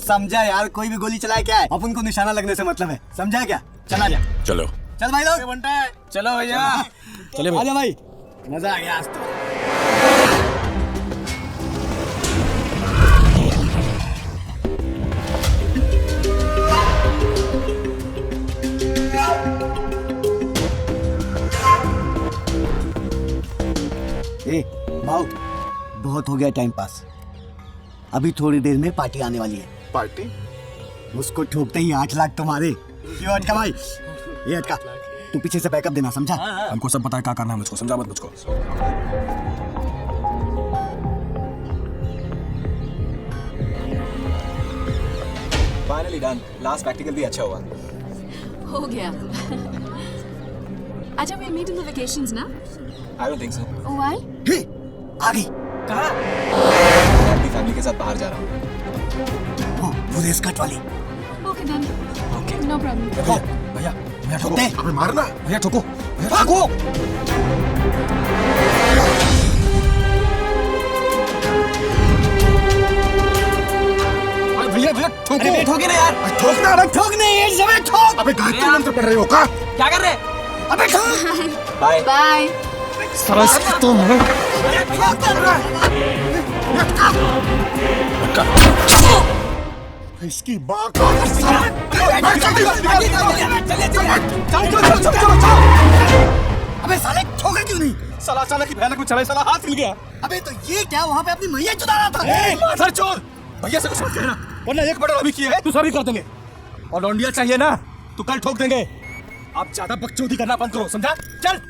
समझा यार, कोई भी गोली चलाए क्या है, अपन को निशाना लगने से मतलब है, समझा क्या? चला जा। चलो चल भाई लोग, बनता है। चलो भैया, चले आजा भाई, मजा आ गया आज तो। ए भाऊ, बहुत हो गया टाइम पास, अभी थोड़ी देर में पार्टी आने वाली है। पार्टी? उसको ठोकते ही 8 लाख तुम्हारे। क्यों अटका भाई? ये अटका, तू पीछे से बैकअप देना, समझा? हमको सब पता है क्या करना है, मुझको समझा मत मुझको। फाइनली डन, लास्ट प्रैक्टिकल भी अच्छा हुआ। हो गया। अच्छा, we'll meet in the vacations ना? I don't think so. Why? हे, आ गई। कहाँ? अपनी फैमिली के साथ बाहर जा रहा हूँ। वो रेस कट वाली। Okay then. Okay. No problem. भैया, भैया ठोको। अबे मारना। भैया ठोको, भैया ठोको। भैया भैया ठोको। अरे ठोके ना यार, ठोकना, अबे ठोकने, ये समय ठोक। अबे गायत्री मंत्र पढ़ रहे हो का? क्या कर रहे? अबे ठोक। Bye bye. सरस तो है। इसकी माँ का। अबे साले ठोका क्यों नहीं? साला अचानक ही भयानक में चला, साला हाथ हिल गया। अबे तो ये क्या, वहाँ पे अपनी मैया चुरा रहा था? माधर चोर, भैया से कुछ मत कहना। वरना एक मर्डर अभी किया है तो सभी कर देंगे। और लौंडिया चाहिए ना तो कल ठोक देंगे। आप ज्यादा बकचोदी करना बंद करो, समझा? चल।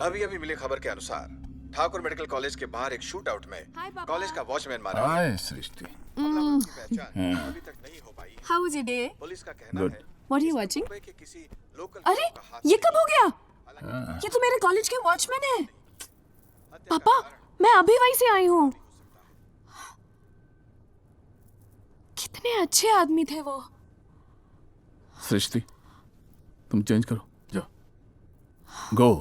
अभी अभी मिली खबर के अनुसार ठाकुर मेडिकल कॉलेज के बाहर एक शूट आउट में कॉलेज का वॉचमैन मारा गया। हाय सृष्टि। अभी तक नहीं हो पाई। How was your day? Police का कहना Good. है What are you watching? कि किसी लोकल अरे ये कब हो गया? ये तो मेरे कॉलेज के वॉचमैन है। पापा मैं अभी वहीं से आई हूँ। कितने अच्छे आदमी थे वो। सृष्टि तुम चेंज करो, जाओ। गो।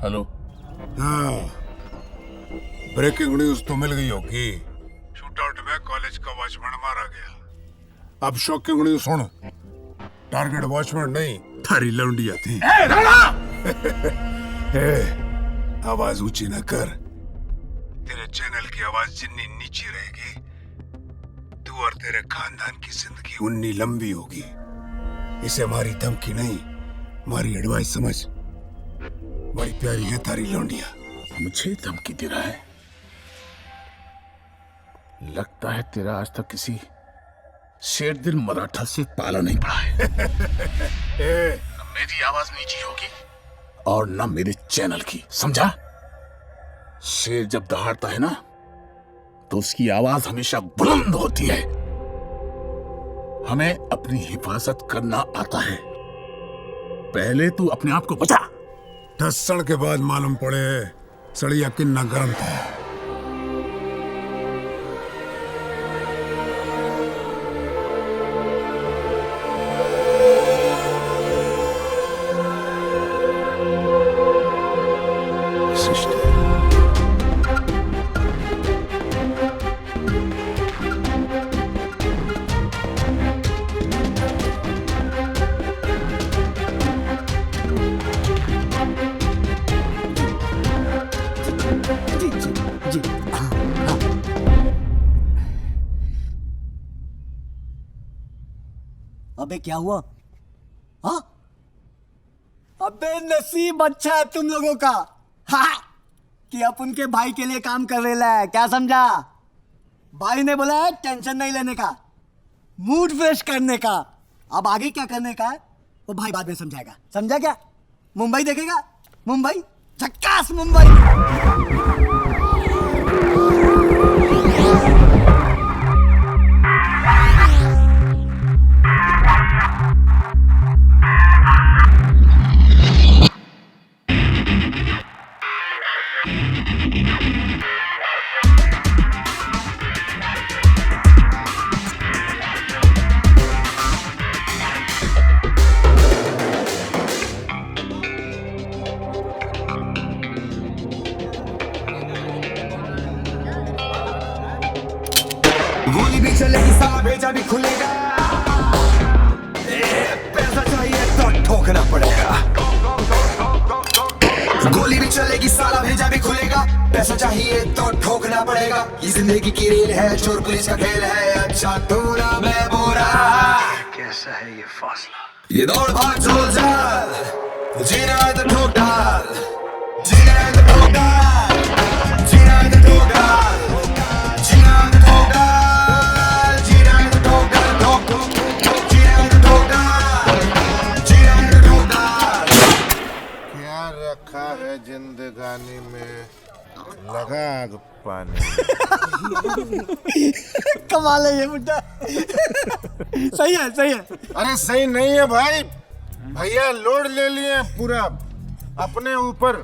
हेलो। हाँ, ब्रेकिंग न्यूज तो मिल गई होगी। शूटआउट में कॉलेज का वॉचमैन मारा गया। अब शॉकिंग न्यूज सुन। टारगेट वॉचमैन नहीं, थारी लौंडिया थी। आवाज ऊंची न कर। तेरे चैनल की आवाज जितनी नीची रहेगी तू और तेरे खानदान की जिंदगी उतनी लंबी होगी। इसे हमारी धमकी नहीं, हमारी एडवाइस समझ। बड़ी प्यारी है तारी लौंडिया। मुझे धमकी दे रहा है? लगता है तेरा आज तक किसी शेरदिल मराठा से पाला नहीं पड़ा है। न मेरी आवाज नीची होगी और न मेरे चैनल की, समझा? शेर जब दहाड़ता है ना तो उसकी आवाज हमेशा बुलंद होती है। हमें अपनी हिफाजत करना आता है। पहले तू अपने आप को बचा। 10 सड़ के बाद मालूम पड़े सड़िया किन्ना गर्म था। अबे क्या हुआ? हाँ? अबे नसीब अच्छा है तुम लोगों का, हाँ, कि अब उनके भाई के लिए काम कर रहे है। क्या समझा? भाई ने बोला है टेंशन नहीं लेने का, मूड फ्रेश करने का। अब आगे क्या करने का है वो भाई बाद में समझाएगा। समझा क्या? मुंबई देखेगा? मुंबई झक्कास मुंबई। गोली भी चलेगी, साला भेजा भी खुलेगा। पैसा चाहिए तो ठोकना पड़ेगा। गोली भी चलेगी, साला भेजा भी खुलेगा। पैसा चाहिए तो ठोकना पड़ेगा। ये जिंदगी की रेल है, चोर पुलिस का खेल है। अच्छा तोरा मैं बोरा, कैसा है ये फासला? ये दौड़ भाग झोल झाल, जीना है तो ठोक डाल, जीना है तो ठोक डाल, जीना है तो ठोक डाल, जीना है तो ठोक डाल, जीना है तो ठोक डाल, ठोक ठोक, जीना है तो ठोक डाल, जीना है तो ठोक डाल। क्या रखा है जिंदगानी में, लगा आग पानी। कमाल है ये बुड्ढा। सही है, सही है। अरे सही नहीं है भाई, भैया लोड ले लिए पूरा अपने ऊपर।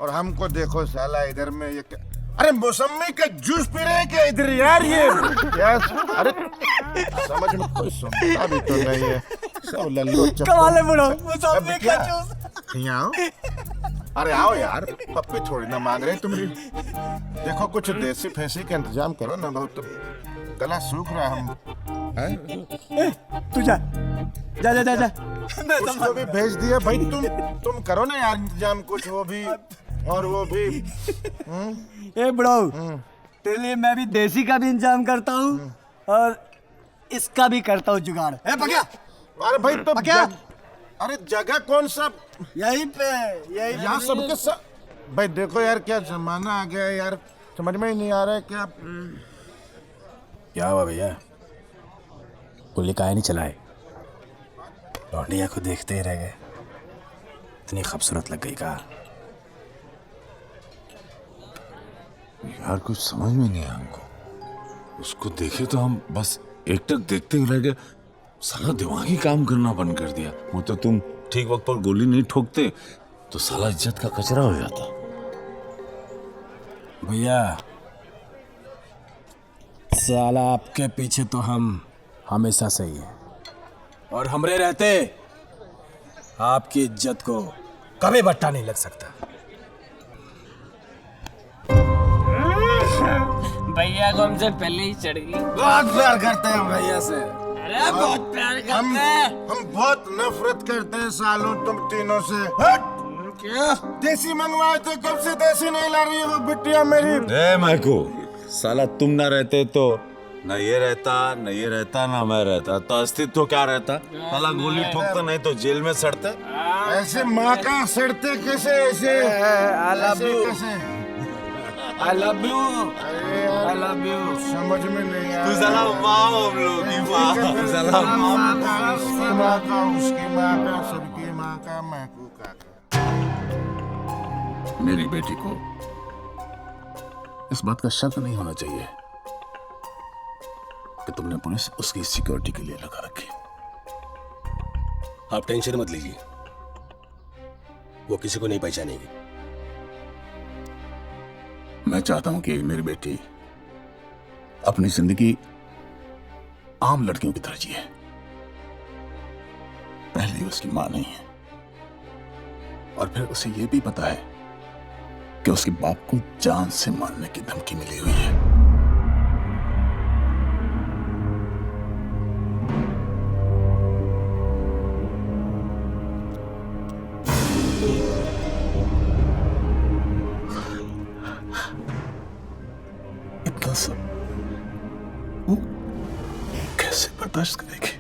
और हमको देखो साला इधर में ये क्या, अरे मौसमी का जूस पी रहे हैं क्या इधर यार? ये क्या? अरे समझ में कोई सुनता भी तो नहीं है, सब लल्लू चप्पू। कमाल है बुढ़ो, मौसमी का जूस। यहाँ आओ, अरे आओ यार, पप्पी थोड़ी ना मांग रहे तुम। देखो कुछ देसी फैसी का इंतजाम करो ना, बहुत गला सूख रहा है। हम तू जा जा जा जा जा। उसको भी भेज दिया भाई। तुम करो ना यार इंतजाम कुछ, वो भी और वो भी ए ब्रो, तेरे लिए मैं भी देसी का भी इंतजाम करता हूँ और इसका भी करता हूँ जुगाड़। ए पकिया, अरे भाई तो पकिया, अरे जगह कौन सा? यहीं पे यहाँ सबके सब। भाई देखो यार क्या जमाना आ गया है यार, समझ में ही नहीं आ रहा है क्या। क्या हुआ भैया, गोली काहे नहीं चलाए? लौंडिया को देखते ही रह गए, इतनी खूबसूरत लग गई का। यार कुछ समझ में नहीं आया हमको। उसको देखे तो हम बस एकटक देखते ही रह गए। साला दिमागी काम करना बंद कर दिया। वो तो तुम ठीक वक्त पर गोली नहीं ठोकते तो साला इज्जत का कचरा हो जाता। भैया साला आपके पीछे तो हम हमेशा से ही हैं, और हमरे रहते आपकी इज्जत को कभी बट्टा नहीं लग सकता। भैया को हमसे पहले ही चढ़ गई। बहुत प्यार करते हैं भैया से। अरे बहुत प्यार करते हैं। हम बहुत नफरत करते हैं सालों तुम तीनों से। क्या देसी मंगवाए थे, कब से देसी नहीं ला रही है वो बिटिया मेरी। ए मैको, साला तुम ना रहते तो न ये रहता, न ये रहता, ना मैं रहता, तो अस्तित्व क्या रहता? साला गोली ठोकता नहीं तो जेल में सड़ते। ऐसे माँ का सड़ते कैसे? ऐसे I love you, I love you। समझ में नहीं आ रहा। तू साला माँ हम लोग की माँ, तू साला माँ का, उसकी माँ का, उसकी माँ का, सबकी माँ का, मैकू का। मेरी बेटी को इस बात का शक नहीं होना चाहिए कि तुमने पुलिस उसकी सिक्योरिटी के लिए लगा रखी। आप टेंशन मत लीजिए, वो किसी को नहीं पहचानेगी। मैं चाहता हूं कि मेरी बेटी अपनी जिंदगी आम लड़कियों की तरह जिए। पहले उसकी मां नहीं है, और फिर उसे यह भी पता है कि उसके बाप को जान से मारने की धमकी मिली हुई है। इतना सब वो कैसे बर्दाश्त करेगी?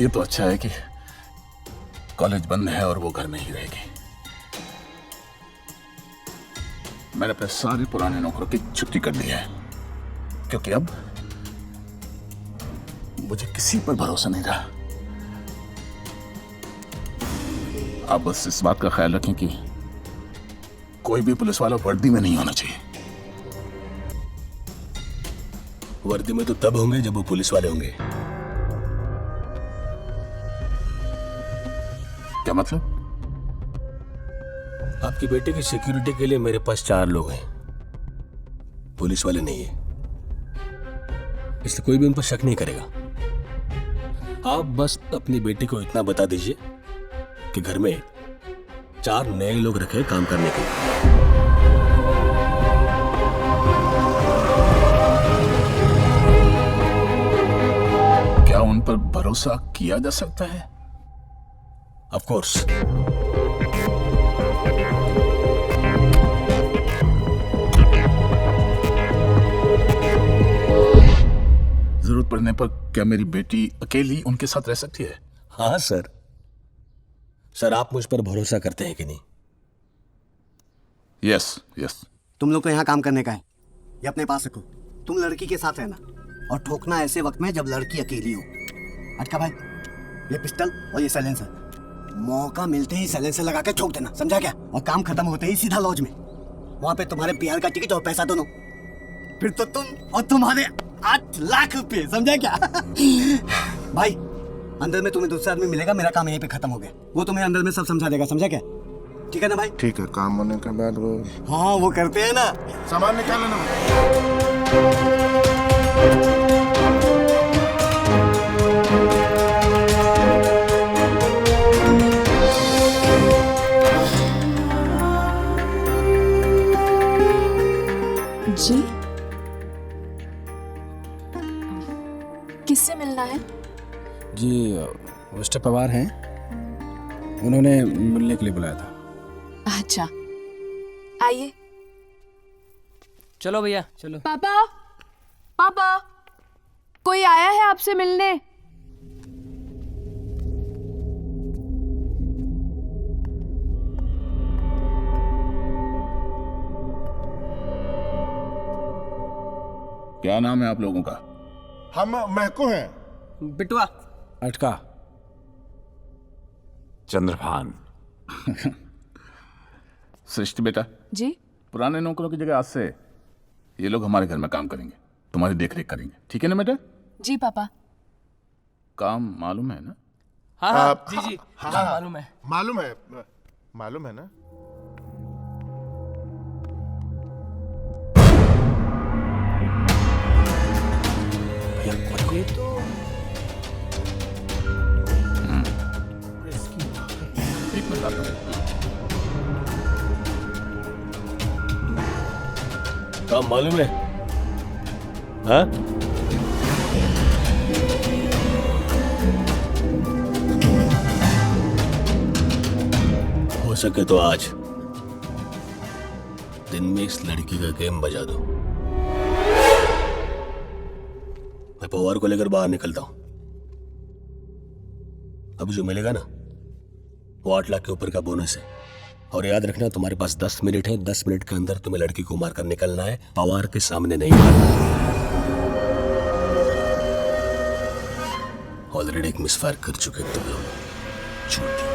ये तो अच्छा है कि कॉलेज बंद है और वो घर में ही रहेगी। मैंने अपने सारे पुराने नौकरों की छुट्टी कर दी है, क्योंकि अब मुझे किसी पर भरोसा नहीं रहा। आप बस इस बात का ख्याल रखें कि कोई भी पुलिस वाला वर्दी में नहीं होना चाहिए। वर्दी में तो तब होंगे जब वो पुलिस वाले होंगे। क्या मतलब? आपकी बेटे की सिक्योरिटी के लिए मेरे पास 4 लोग हैं, पुलिस वाले नहीं है, इसलिए कोई भी उन पर शक नहीं करेगा। आप बस अपनी बेटी को इतना बता दीजिए कि घर में 4 नए लोग रखे काम करने के लिए। क्या उन पर भरोसा किया जा सकता है? Of course. जरूरत पड़ने पर क्या मेरी बेटी अकेली उनके साथ रह सकती है? हाँ सर। सर आप मुझ पर भरोसा करते हैं कि नहीं? Yes yes. तुम लोग को यहाँ काम करने का है, ये अपने पास रखो। तुम लड़की के साथ रहना और ठोकना ऐसे वक्त में जब लड़की अकेली हो। अटका भाई, ये पिस्टल और ये साइलेंसर, मौका मिलते ही साइलेंसर लगा के ठोक देना, समझा क्या? और काम खत्म होते ही सीधा लॉज में, वहां पे तुम्हारे बिहार का टिकट और पैसा दोनों, फिर तो तुम और तुम्हारे 8 लाख रुपए, समझा क्या? भाई अंदर में तुम्हें दूसरा आदमी मिलेगा, मेरा काम यहीं पे खत्म हो गया। वो तुम्हें अंदर में सब समझा देगा, समझा क्या? ठीक है ना भाई? ठीक है, काम होने के बाद वो हाँ वो करते हैं ना। सामान निकाल लेना। जी जी मिस्टर पवार हैं, उन्होंने मिलने के लिए बुलाया था। अच्छा, आइए। चलो भैया चलो। पापा, पापा, कोई आया है आपसे मिलने। क्या नाम है आप लोगों का? हम महको हैं। बिटवा। अटका। चंद्रभान। सृष्टि बेटा, जी। पुराने नौकरों की जगह आज से ये लोग हमारे घर में काम करेंगे, तुम्हारी देखरेख करेंगे, ठीक है ना बेटा? जी पापा। काम मालूम है ना? हाँ जी मालूम है। मालूम है ना? ये तो एक मिनट आता हूं। काम मालूम है? हाँ? हो सके तो आज दिन में इस लड़की का गेम बजा दो। मैं पवार को लेकर बाहर निकलता हूं। अभी जो मिलेगा ना वो 8 लाख के ऊपर का बोनस है। और याद रखना तुम्हारे पास 10 मिनट है, 10 मिनट के अंदर तुम्हें लड़की को मारकर निकलना है, पवार के सामने नहीं मारना। ऑलरेडी एक मिसफायर कर चुके तुम लोग। छूट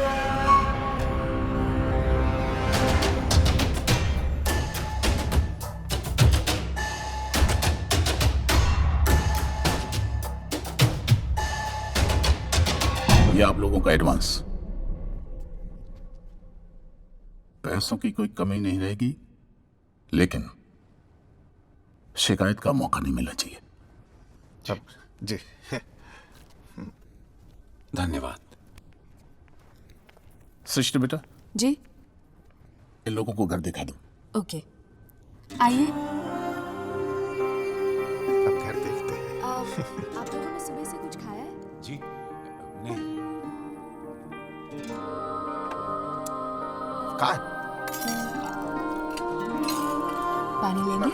ये आप लोगों का एडवांस। पैसों की कोई कमी नहीं रहेगी, लेकिन शिकायत का मौका नहीं मिलना चाहिए। जी धन्यवाद। सृष्टि बेटा, जी। इन लोगों को घर दिखा दो। ओके, आइए। अब घर देखते हैं। आप लोगों ने सुबह से कुछ खाया है? जी नहीं। कहाँ? पानी लेंगे?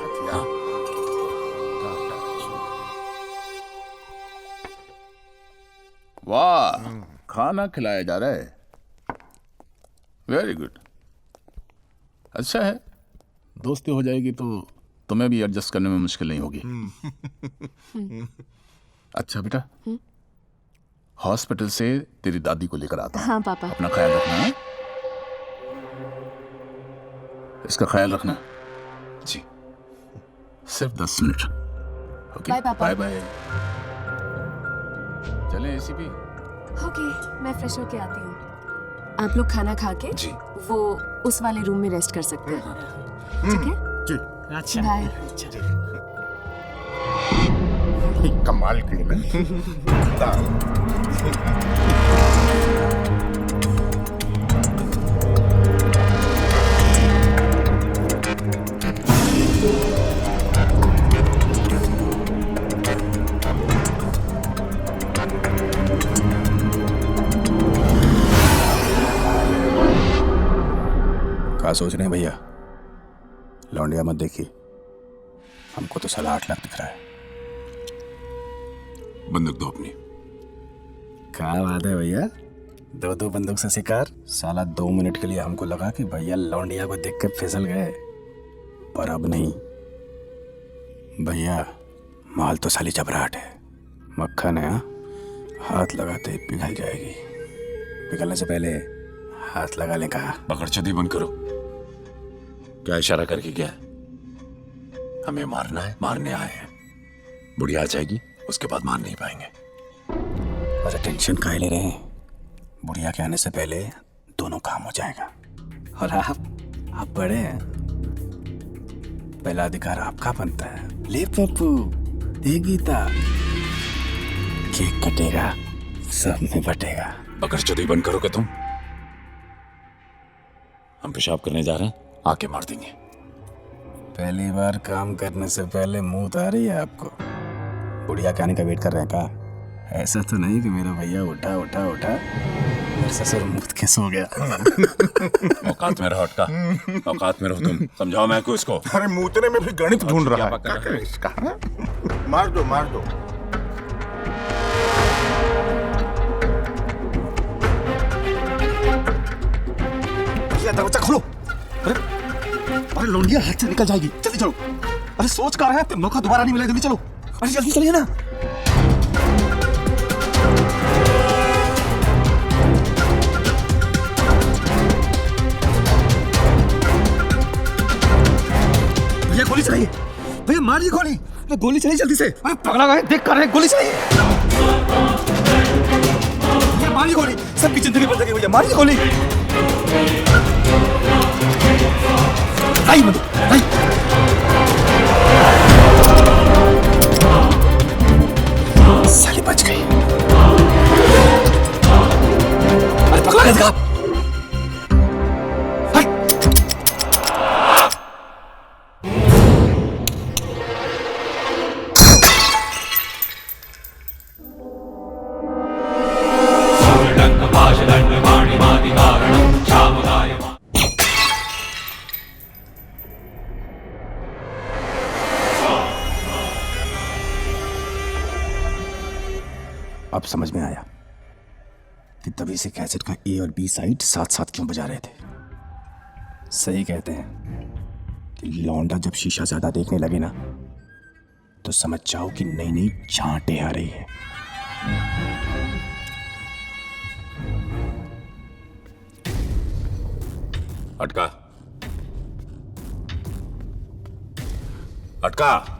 वाह, खाना खिलाया जा रहा है। Very good. अच्छा है, दोस्ती हो जाएगी तो तुम्हें भी एडजस्ट करने में मुश्किल नहीं होगी। अच्छा बेटा, हॉस्पिटल से तेरी दादी को लेकर आता हूं। हाँ पापा। अपना ख्याल रखना है। इसका ख्याल रखना। जी। सिर्फ 10 मिनट। ओके, बाय पापा। Bye bye. चलें एसीपी। ओके, मैं फ्रेश होके आती हूँ। आप लोग खाना खा के जी वो उस वाले रूम में रेस्ट कर सकते हैं, ठीक है? जी। अच्छा। बाय। कमाल की ना। क्या सोच रहे हैं भैया? लौंडिया मत देखिए, हमको तो साला 8 लाख दिख रहा है। बंदूक दो अपनी। क्या बात है भैया, 2-2 बंदूक से शिकार। साला 2 मिनट के लिए हमको लगा कि भैया लौंडिया को देख के फिसल गए, पर अब नहीं भैया, माल तो साली चबराहट है। मक्खन है, हाथ लगाते ही पिघल जाएगी। पिघलने से पहले हाथ लगा ले। कहा बकरचोदी बंद करो। क्या इशारा करके गया? हमें मारना है, मारने आए हैं। बुढ़िया आ जाएगी, उसके बाद मार नहीं पाएंगे। अरे टेंशन काहे ले रहे हैं? बुढ़िया के आने से पहले दोनों काम हो जाएगा। और आप बड़े हैं, पहला अधिकार आपका बनता है। ले पप्पू, दे गीता, केक कटेगा, सब में बटेगा। बकरचोदी बंद करोगे तुम? हम पेशाब करने जा रहे हैं, आके मार देंगे। पहली बार काम करने से पहले मुंह आ रही है आपको? बुढ़िया के आने का वेट कर रहे हैं का? ऐसा तो नहीं कि मेरा भैया उठा उठा उठा और ससुर मुफ्त के सो गया। औकात में रहो अटका, औकात में रहो तुम। समझाओ मैं को इसको। अरे मूतने में भी गणित ढूंढ रहा है। क्या करे इसका? मार दो मार दो। दरवाजा खोलो। अरे लौंडिया हाथ से निकल जाएगी, जल्दी चलो। अरे सोच कर रहे हैं, मौका दोबारा नहीं मिलेगा, जल्दी चलो। अरे जल्दी चलिए ना। भैया गोली चलाइए, भैया मारिए गोली। अरे गोली चलाइए जल्दी से। अरे पगला गए, देख कर रहे हैं, गोली चलाइए। भैया मारिए गोली, सबकी जिंदगी बदल गई। भैया मारिए गोली। आई मत, आई। साली बच गई। अरे पकड़ा गया था। अब समझ में आया कि तभी से कैसेट का ए और बी साइड साथ साथ क्यों बजा रहे थे। सही कहते हैं कि लौंडा जब शीशा ज्यादा देखने लगे ना, तो समझ जाओ कि नई नई झांटे आ रही है। अटका, अटका।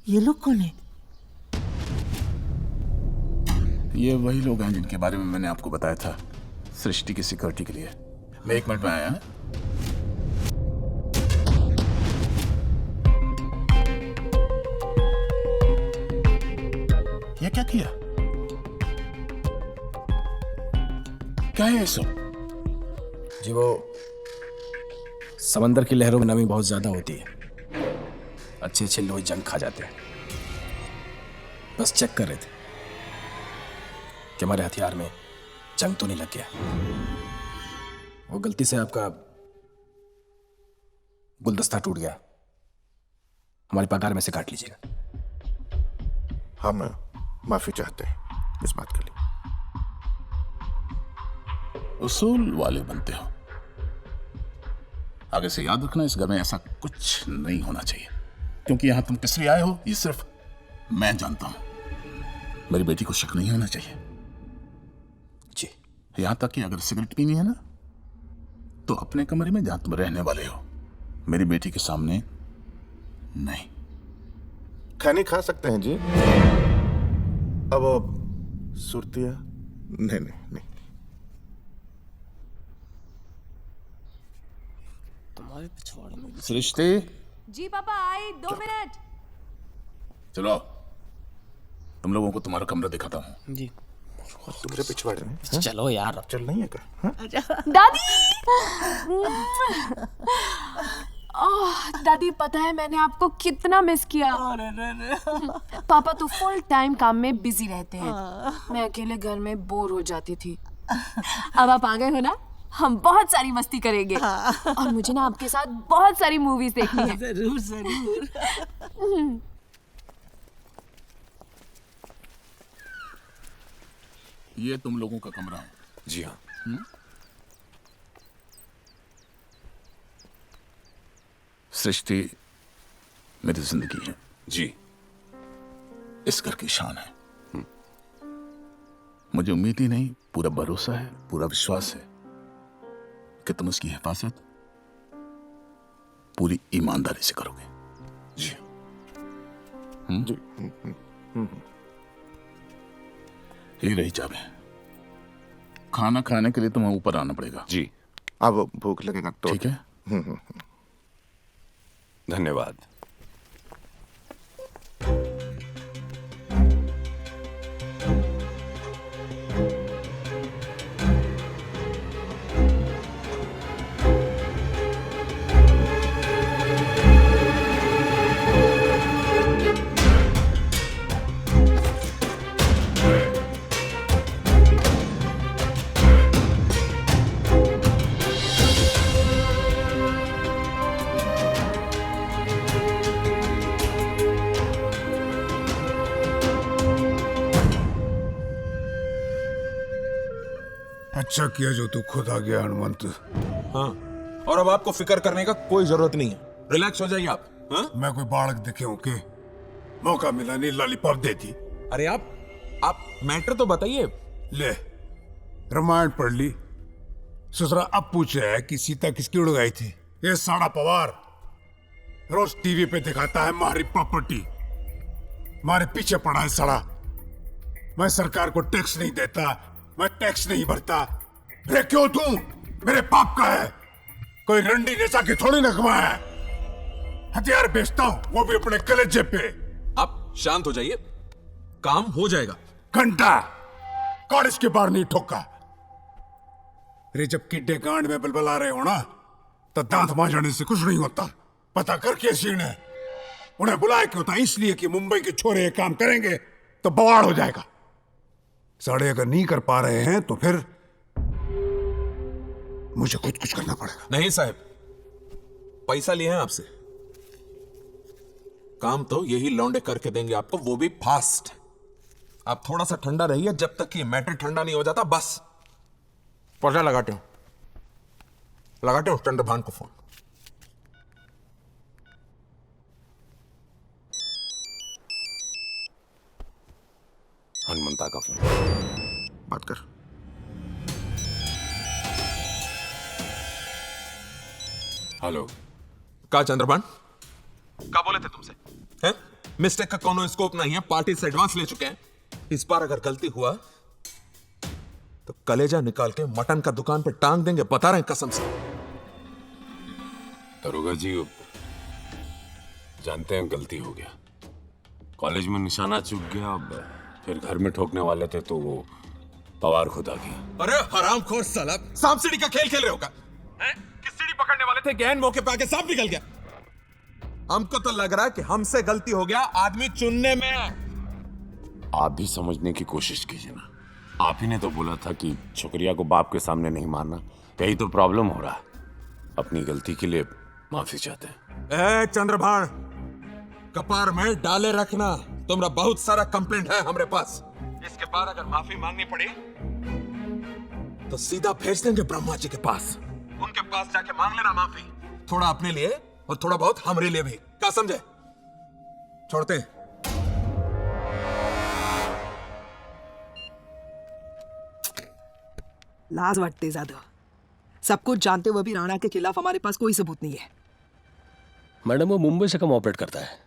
ये लोग कौन है? ये वही लोग हैं जिनके बारे में मैंने आपको बताया था, सृष्टि की सिक्योरिटी के लिए। मैं 1 मिनट में आया। ये क्या किया? क्या है ये सब? जी वो समंदर की लहरों में नमी बहुत ज्यादा होती है, अच्छे अच्छे लोग जंग खा जाते हैं। बस चेक कर रहे थे कि हमारे हथियार में जंग तो नहीं लग गया। वो गलती से आपका गुलदस्ता टूट गया, हमारी पगार में से काट लीजिएगा। हम माफी चाहते हैं इस बात के लिए। उसूल वाले बनते हो। आगे से याद रखना, इस घर में ऐसा कुछ नहीं होना चाहिए। क्योंकि यहां तुम किस लिए आए हो ये सिर्फ मैं जानता हूं। मेरी बेटी को शक नहीं होना चाहिए जी। यहां तक कि अगर सिगरेट पीनी है ना, तो अपने कमरे में जहां तुम रहने वाले हो, मेरी बेटी के सामने नहीं। खाने खा सकते हैं जी। अब वो सुरतिया नहीं नहीं नहीं। तुम्हारे पिछवाड़े में सृष्टि, जी पापा आई 2 मिनट। चलो तुम लोगों को तुम्हारा कमरा दिखाता हूँ। जी। तुम्हारे पिछवाड़े में चलो यार, अब चल नहीं है क्या? दादी ओह दादी, पता है मैंने आपको कितना मिस किया। पापा तो फुल टाइम काम में बिजी रहते हैं, मैं अकेले घर में बोर हो जाती थी। अब आप आ गए हो ना, हम बहुत सारी मस्ती करेंगे। और मुझे ना आपके साथ बहुत सारी मूवीज देखनी है। जरूर जरूर। ये तुम लोगों का कमरा है। जी हाँ। सृष्टि मेरी जिंदगी है जी। इस घर की शान है। मुझे उम्मीद ही नहीं, पूरा भरोसा है, पूरा विश्वास है कि तुम उसकी हिफाजत पूरी ईमानदारी से करोगे। जी जी। ये रही चाबी। खाना खाने के लिए तुम्हें ऊपर आना पड़ेगा। जी। अब भूख लगेगा तो ठीक है। धन्यवाद। अच्छा किया जो तू खुद आ गया हनुमंत। हाँ, और अब आपको फिक्र करने का कोई जरूरत नहीं है, रिलैक्स हो जाइए आप। हाँ? मैं कोई बालक दिखे हूं के? मौका मिला नहीं लॉलीपॉप दे दी। अरे आप मैटर तो बताइए। ले रामायण पढ़ ली, ससुरा अब पूछे है कि सीता किसकी उड़ गई थी। ये साड़ा पवार रोज टीवी पे दिखाता है हमारी प्रॉपर्टी, हमारे पीछे पड़ा है साड़ा। मैं सरकार को टैक्स नहीं देता, मैं टैक्स नहीं भरता। रे क्यों तू मेरे पाप का है, कोई रंडी नेचा की थोड़ी नगमा है। हथियार बेचता हूं वो भी अपने कलेजे पे। आप शांत हो जाइए, काम हो जाएगा। घंटा कॉलेज के बाहर नहीं ठोका रे। जब किड्डे गांड में बलबला रहे हो ना तो दांत मांझने से कुछ नहीं होता। पता करके सीन है उन्हें बुलाया क्यों था, इसलिए कि मुंबई के छोरे ये काम करेंगे तो बवाड़ हो जाएगा। साढ़े अगर नहीं कर पा रहे हैं तो फिर मुझे खुद कुछ करना पड़ेगा। नहीं साहब, पैसा लिए हैं आपसे, काम तो यही लौंडे करके देंगे आपको, वो भी फास्ट। आप थोड़ा सा ठंडा रहिए जब तक कि मैटर ठंडा नहीं हो जाता। बस पर्चा लगाते हो चंद्रभान को फोन। हनुमंता का फोन। बात कर। हेलो, का चंद्रभान का बोले थे तुमसे हैं? मिस्टेक का कोनो स्कोप नहीं है, पार्टी से एडवांस ले चुके हैं। इस बार अगर गलती हुआ तो कलेजा निकाल के मटन का दुकान पे टांग देंगे, बता रहे हैं कसम से। दरोगा जी जानते हैं गलती हो गया, कॉलेज में निशाना चूक गया, फिर घर में ठोकने वाले थे तो वो पवार खुद आ गया। अरे हरामखोर साला, सांप सीढ़ी का खेल खेल रहे हो क्या? किस सीढ़ी पकड़ने वाले थे, गहन मौके पे आके सांप निकल गया। हमको तो लग रहा है कि हमसे गलती हो गया आदमी चुनने में। आप भी समझने की कोशिश कीजिए ना, आप ही ने तो बोला था कि छोकरिया को बाप के सामने नहीं मारना, यही तो प्रॉब्लम हो रहा है। अपनी गलती के लिए माफी चाहते हैं। चंद्रभान, कपार में डाले रखना, तुम्हारा बहुत सारा कंप्लेंट है हमारे पास। इसके बाद अगर माफी मांगनी पड़ी तो सीधा भेज देंगे ब्रह्मा जी के पास, उनके पास जाके मांग लेना माफी, थोड़ा अपने लिए और थोड़ा बहुत हमारे लिए भी। क्या समझे? छोड़ते लाज वाटते ज्यादा, सब कुछ जानते हुए भी राणा के खिलाफ हमारे पास कोई सबूत नहीं है। मैडम वो मुंबई से कम ऑपरेट करता है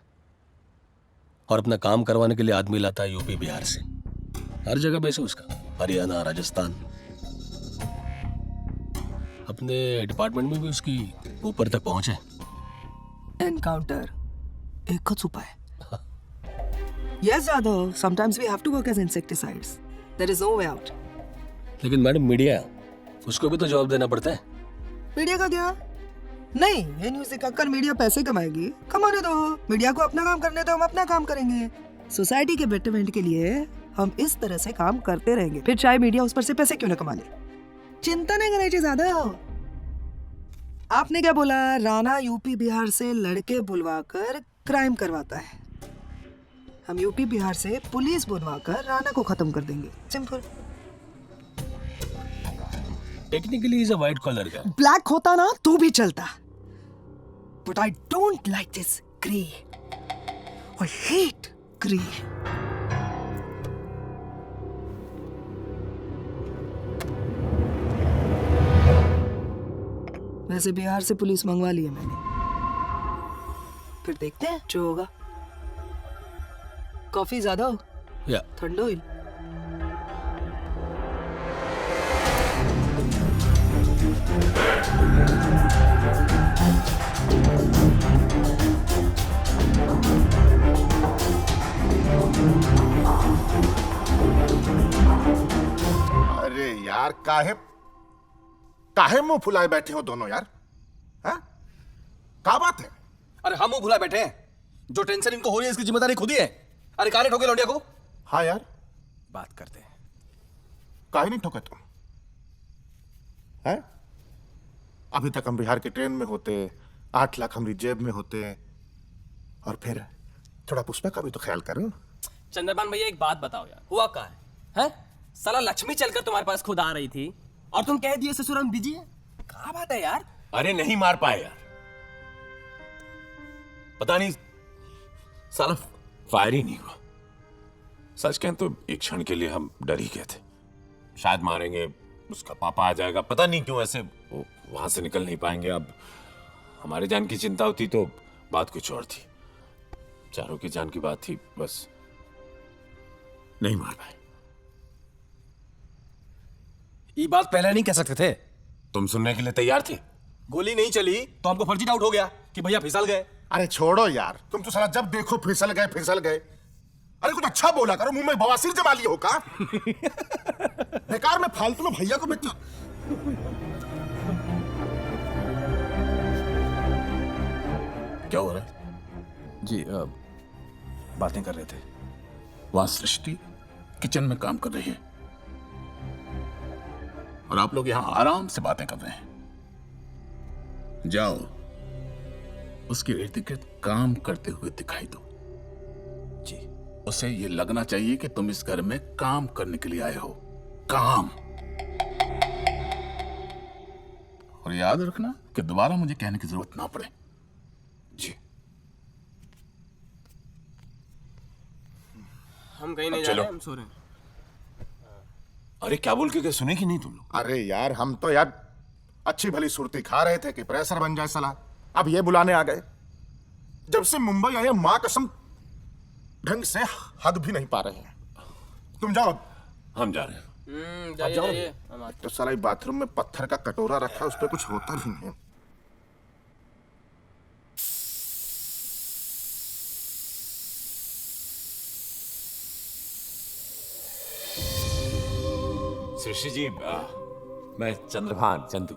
और अपना काम करवाने के लिए आदमी लाता है यूपी बिहार से, हर जगह बेस है उसका, हरियाणा राजस्थान। अपने डिपार्टमेंट में भी उसकी ऊपर तक पहुंच है। एनकाउंटर एकच उपाय। Yes, Jadhav. Sometimes we have to work as insecticides. There is no way out. लेकिन मैडम मीडिया, उसको भी तो जवाब देना पड़ता है। मीडिया का क्या? नहीं, ये न्यूज़ दिखाकर मीडिया पैसे कमाएगी, कमाने दो। मीडिया को अपना काम करने दो, हम अपना काम करेंगे। सोसाइटी के बेटरमेंट के लिए हम इस तरह से काम करते रहेंगे, फिर चाहे मीडिया उस पर से पैसे क्यों ना कमा ले। चिंता नहीं करनी चाहिए ज्यादा। आपने क्या बोला? राणा यूपी बिहार से लड़के बुलवाकर क्राइम करवाता है, हम यूपी बिहार से पुलिस बुलवाकर राणा को खत्म कर देंगे। Simple. Technically is a white collar guy. Black होता ना तो भी चलता, but I don't like this grey. I hate grey. वैसे बिहार से पुलिस मंगवा ली है मैंने, फिर देखते हैं जो होगा। कॉफी ज्यादा हो या ठंडो ही। यार काहे काहे मुंह फुलाए बैठे हो दोनों यार? हैं? क्या बात है? अरे हम मुंह भुला बैठे हैं। जो टेंशन इनको हो रही है इसकी जिम्मेदारी खुद ही है। अरे काहे ठोके लौंडिया को? हाँ यार, बात करते हैं। काहे नहीं ठोके तुम? हैं? अभी तक हम बिहार की ट्रेन में होते, 8 लाख हमारी जेब में होते, और फिर थोड़ा पुष्पा का भी तो ख्याल करो। चंद्रभान भैया एक बात बताओ यार, हुआ क्या है? साला लक्ष्मी चलकर तुम्हारे पास खुद आ रही थी और तुम कह दिए ससुराल में बिजी है। क्या बात है यार? अरे नहीं मार पाए यार, पता नहीं साला फायर ही नहीं हुआ। सच कहें तो एक क्षण के लिए हम डर ही गए थे, शायद मारेंगे, उसका पापा आ जाएगा, पता नहीं क्यों ऐसे वो वहां से निकल नहीं पाएंगे। अब हमारे जान की चिंता होती तो बात कुछ और थी, चारों की जान की बात थी, बस नहीं मार पाए। ये बात पहले नहीं कह सकते थे? तुम सुनने के लिए तैयार थे? गोली नहीं चली तो हमको फर्जी डाउट हो गया कि भैया फिसल गए। अरे छोड़ो यार, तुम तो साला जब देखो फिसल गए फिसल गए। अरे कुछ अच्छा बोला करो, मुंह में बवासीर जमा लिए हो का? बेकार में फालतू में भैया को बेचा। क्या हो रहा है? जी बातें कर रहे थे। वहां सृष्टि किचन में काम कर रही है और आप लोग यहां आराम से बातें कर रहे हैं। जाओ उसके इर्द गिर्द काम करते हुए दिखाई दो। जी। उसे ये लगना चाहिए कि तुम इस घर में काम करने के लिए आए हो, काम। और याद रखना कि दोबारा मुझे कहने की जरूरत ना पड़े। जी। हम कहीं नहीं जा रहे, हम सो रहे हैं। अरे क्या बोल के सुनेगी नहीं तुम लोग? अरे यार हम तो यार अच्छी भली सुर्ती खा रहे थे कि प्रेशर बन जाए साला। अब ये बुलाने आ गए। जब से मुंबई आए मां कसम ढंग से हग भी नहीं पा रहे हैं। तुम जाओ। हम जा रहे हैं। जाइए जाओ। जाइए। तो साला बाथरूम में पत्थर का कटोरा रखा है, उस पर कुछ होता भी नहीं। सृष्टि जी, मैं चंद्रभान चंदू,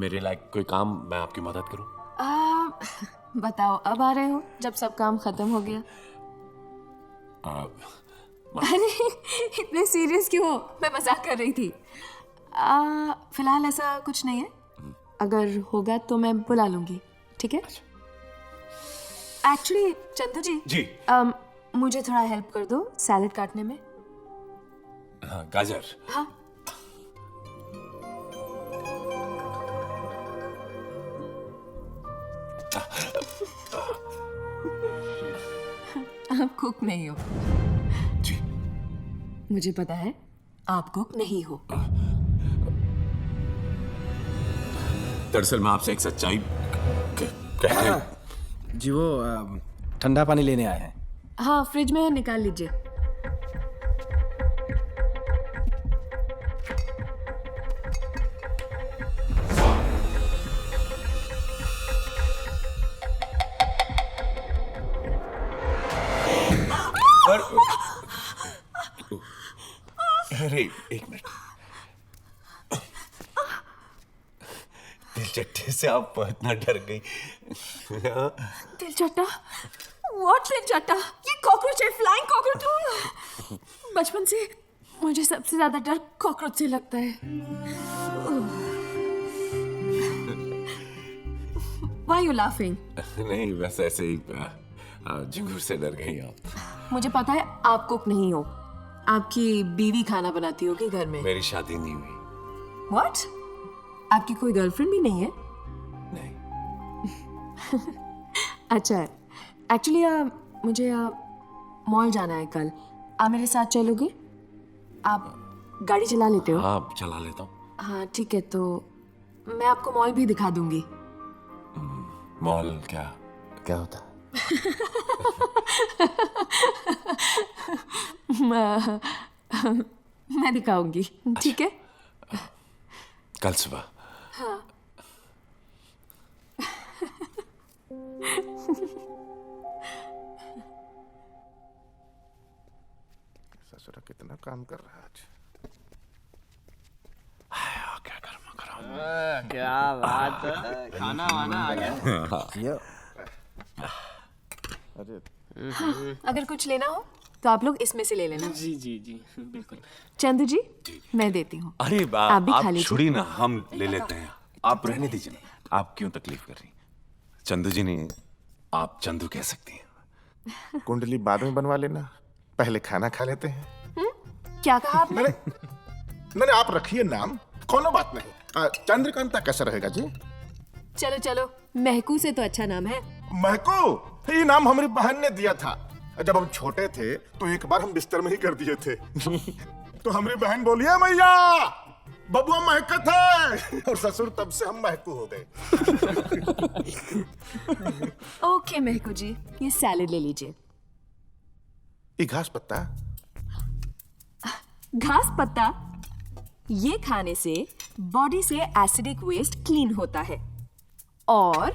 मेरे लायक कोई काम मैं आपकी मदद करूं? बताओ अब आ रहे हो जब सब काम खत्म हो गया? अरे इतने सीरियस क्यों हो? मैं मजाक कर रही थी। फिलहाल ऐसा कुछ नहीं है, अगर होगा तो मैं बुला लूंगी, ठीक है? एक्चुअली चंदू जी, मुझे थोड़ा हेल्प कर दो सैलेड काटने में। हाँ, गाजर। हाँ। आप कुक नहीं हो। जी। मुझे पता है आप कुक नहीं हो। दरअसल मैं आपसे एक सच्चाई कहते जी वो ठंडा पानी लेने आए हैं। हाँ फ्रिज में है, निकाल लीजिए। अरे एक मिनट, दिलचट्टे से आप इतना डर गई। दिलचट्टा? व्हाट दिलचट्टा? ये कॉकरोच है, फ्लाइंग कॉकरोच। बचपन से मुझे सबसे ज्यादा डर कॉकरोच से लगता है। Why you laughing? नहीं बस ऐसे ही झिंगुर से डर गई आप। मुझे पता है आप कुक नहीं हो, आपकी बीवी खाना बनाती होगी घर में। मेरी शादी नहीं हुई। What? आपकी कोई गर्लफ्रेंड भी नहीं है? नहीं। अच्छा, एक्चुअली मुझे मॉल जाना है कल। आप मेरे साथ चलोगे? आप गाड़ी चला लेते हो? हाँ चला लेता हूँ। हाँ ठीक है, तो मैं आपको मॉल भी दिखा दूंगी। मॉल क्या होता है? मैं दिखाऊंगी, ठीक है? कल सुबह। हाँ। ससुरा कितना काम कर रहा है आज। क्या बात है, खाना वाना आ गया। हाँ, अगर कुछ लेना हो तो आप लोग इसमें से ले लेना। जी जी जी बिल्कुल। चंदू जी मैं देती हूँ। अरे आप भी खा आप लीजिए। छोड़िए ना, हम ले लेते हैं। आप रहने दीजिए, आप क्यों तकलीफ कर रही? चंदू जी नहीं, आप चंदू कह सकती हैं। कुंडली बाद में बनवा लेना, पहले खाना खा लेते हैं। क्या कहा आपने? मैंने आप रखिए नाम, कोनो बात नहीं। चंद्रकांता कैसा रहेगा जी? चलो चलो, महकू से तो अच्छा नाम है। महकू, ये नाम हमारी बहन ने दिया था। जब हम छोटे थे तो एक बार हम बिस्तर में ही कर दिए थे। तो हमारी बहन बोली है मैया बबुआ महकत है, और ससुर तब से हम महकू हो गए। ओके महकू जी, ये सैलेड ले लीजिए। ये घास पत्ता, घास पत्ता, ये खाने से बॉडी से एसिडिक वेस्ट क्लीन होता है और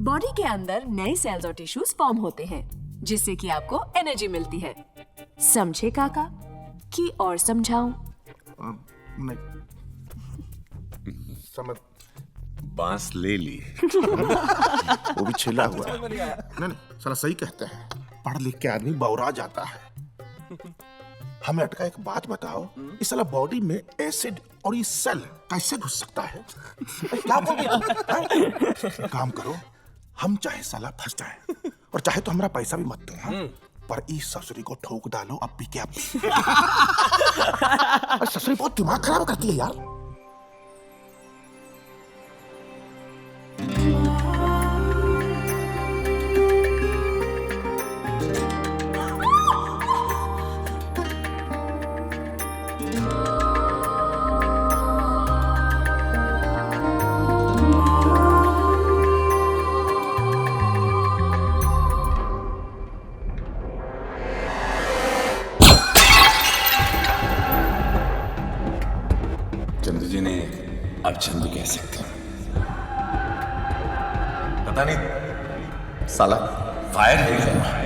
बॉडी के अंदर नए सेल्स और टिश्यूज फॉर्म होते हैं, जिससे कि आपको एनर्जी मिलती है। समझे काका कि और समझाऊं? समझ। बांस ले ली। वो भी छिला हुआ है। नहीं, साला सही कहते हैं, पढ़ लिख के आदमी बौरा जाता है। हमें अटका एक बात बताओ, इस साला बॉडी में एसिड और ये सेल कैसे घुस सकता है? क्या बोल गया? काम करो, हम चाहे साला फंस जाए और चाहे तो हमारा पैसा भी मत दो, हाँ? पर इस ससुरी को ठोक डालो अब भी क्या। ससुरी बहुत दिमाग खराब करती है यार। चंदू जी ने अब चंदू कह सकते हैं। पता नहीं साला फायर हो गया।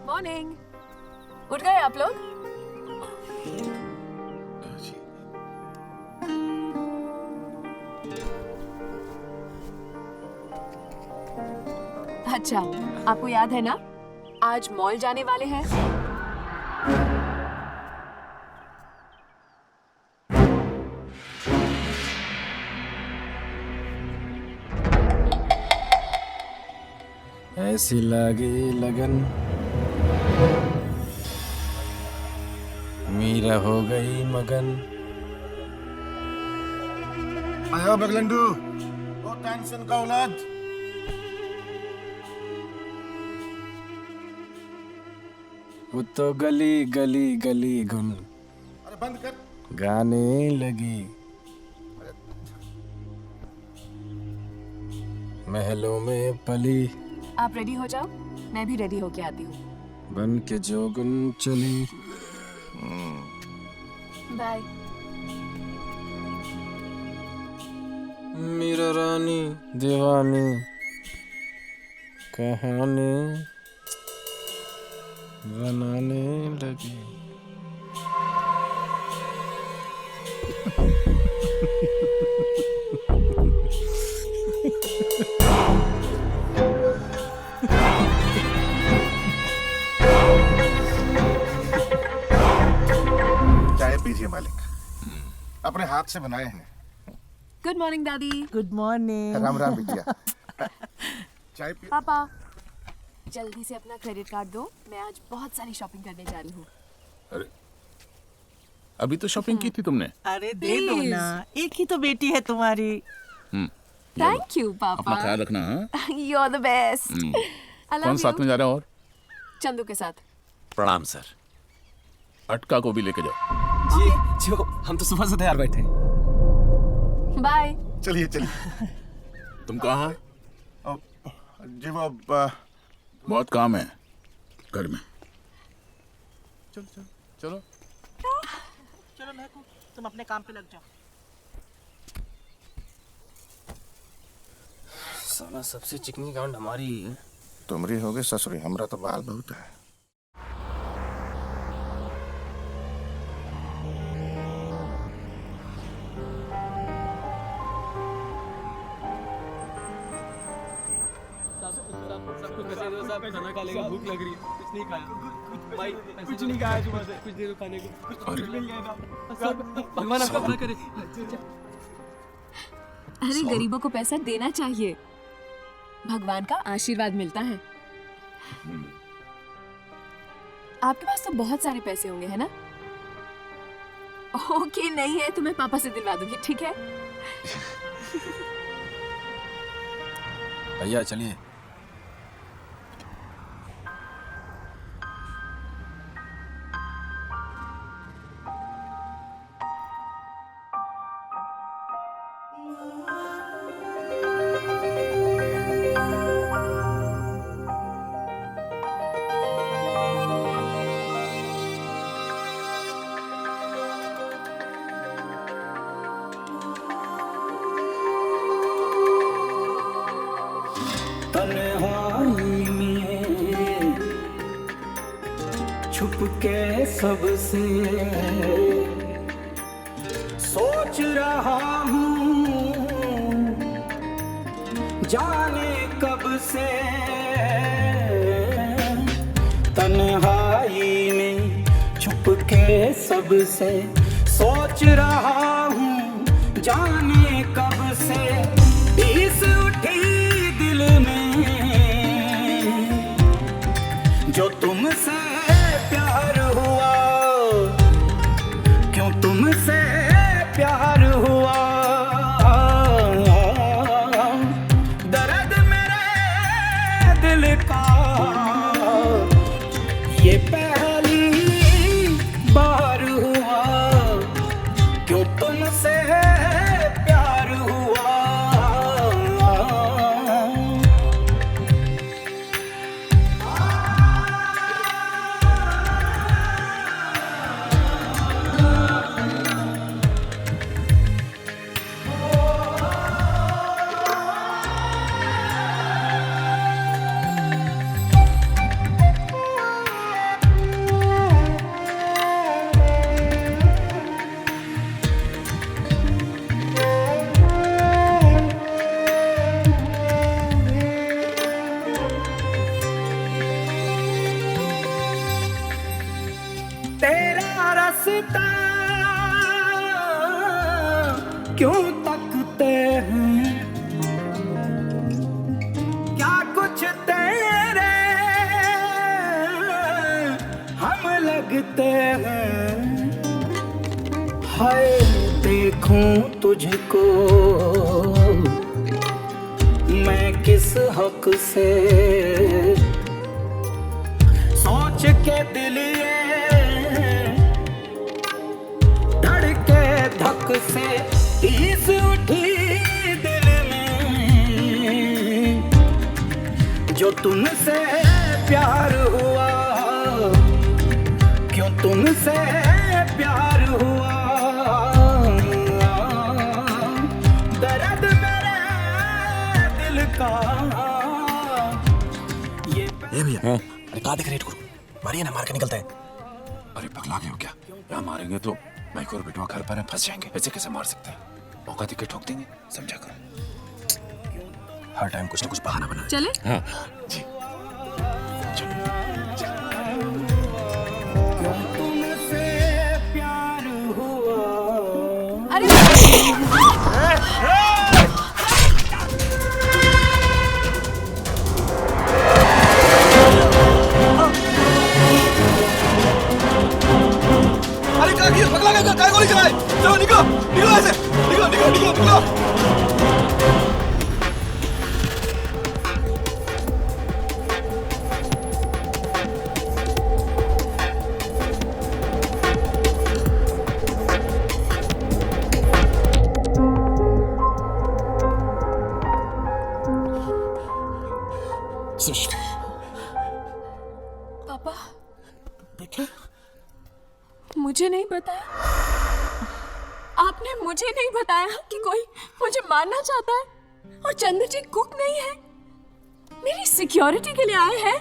मॉर्निंग, उठ गए आप लोग? अच्छा, आपको याद है ना, आज मॉल जाने वाले हैं। ऐसी लगी लगन मीरा हो गई मगन। आया बगलंडू, वो टेंशन का औलाद। वो तो गली गली गली गुन अरे बंद कर। गाने लगी। महलों में पली आप रेडी हो जाओ, मैं भी रेडी होके आती हूँ। बन के जोगुन चली। बाय। मीरा रानी दीवानी कहानी बनाने लगी। चाय पीजिए मालिक, अपने हाथ से बनाए हैं। गुड मॉर्निंग दादी। Good morning. राम राम बिटिया। चाय पी। पापा जल्दी से अपना क्रेडिट कार्ड दो, मैं आज बहुत सारी शॉपिंग करने जा रही हूँ। अरे अभी तो शॉपिंग की थी तुमने। अरे दे दो ना, एक ही तो बेटी है तुम्हारी। थैंक यू अपना पापा। ख्याल रखना। हाँ? You are the best. I love कौन you. साथ में जा रहा है? और चंदू के साथ। प्रणाम सर। अटका को भी लेके जाओ। जी जो हम तो सुबह से तैयार बैठे हैं। बाय। चलिए चलिए। तुम कहाँ? जी वो बहुत काम है घर में। चलो चलो चलो। चलो महकू, तुम अपने काम पे लग जाओ। साला सबसे चिकनी गांड हमारी ही है। तुमरी हो गए ससुरी, हमरा तो बाल बहुत है। सब कुछ पैसे दो साहब, खाना खा लेगा, भूख लग रही है, कुछ नहीं खाया भाई, कुछ नहीं खाया सुबह से, कुछ दे दो खाने को, कुछ मिल जाएगा सब, भगवान आपका भला करे। अरे गरीबों को पैसा देना चाहिए, भगवान का आशीर्वाद मिलता है। आपके पास तो बहुत सारे पैसे होंगे, है ना? ओके, नहीं है तो मैं पापा से दिलवा दूंगी, ठीक है? भैया चलिए। तन्हाई में छुप के सबसे सोच रहा हूँ, जाने कब से तन्हाई में छुप के सबसे सोच रहा हूँ, जाने कब से टीस उठी दिल में जो तुमसे प्यार हुआ, क्यों तुमसे प्यार हुआ, दर्द मेरे दिल का ये पहली बार हुआ, क्यों तुमसे प्यार हुआ। तेरा रास्ता क्यों तकते हैं, क्या कुछ तेरे हम लगते हैं, हाय देखूं तुझको मैं किस हक से, सोच के दिल ये धड़के धक से टीस उठी दिल में जो तुमसे प्यार हुआ, क्यों तुमसे प्यार हुआ, दर्द मेरे दिल का ये। भैया अरे कहाँ देख रेट करो, मारिए ना, मार के निकलते हैं। अरे पगला गए हो क्या? यहाँ मारेंगे तो माइक और बेटवा घर पर फंस जाएंगे, ऐसे कैसे मार सकते हैं? मौका देख के ठोक देंगे, समझा करो। हर टाइम कुछ ना कुछ बहाना बना। चले? हाँ जी। तुमसे प्यार हुआ। अरे क्या किया? पगला गया? काय गोली चलाए? चलो निकलो, निकलो ऐसे, निकलो निकलो निकलो निकलो। सृष्टि पापा बेटा, मुझे नहीं बताया, आपने मुझे नहीं बताया कि कोई मुझे मारना चाहता है और चंद्र जी कुक नहीं है, मेरी सिक्योरिटी के लिए आए हैं।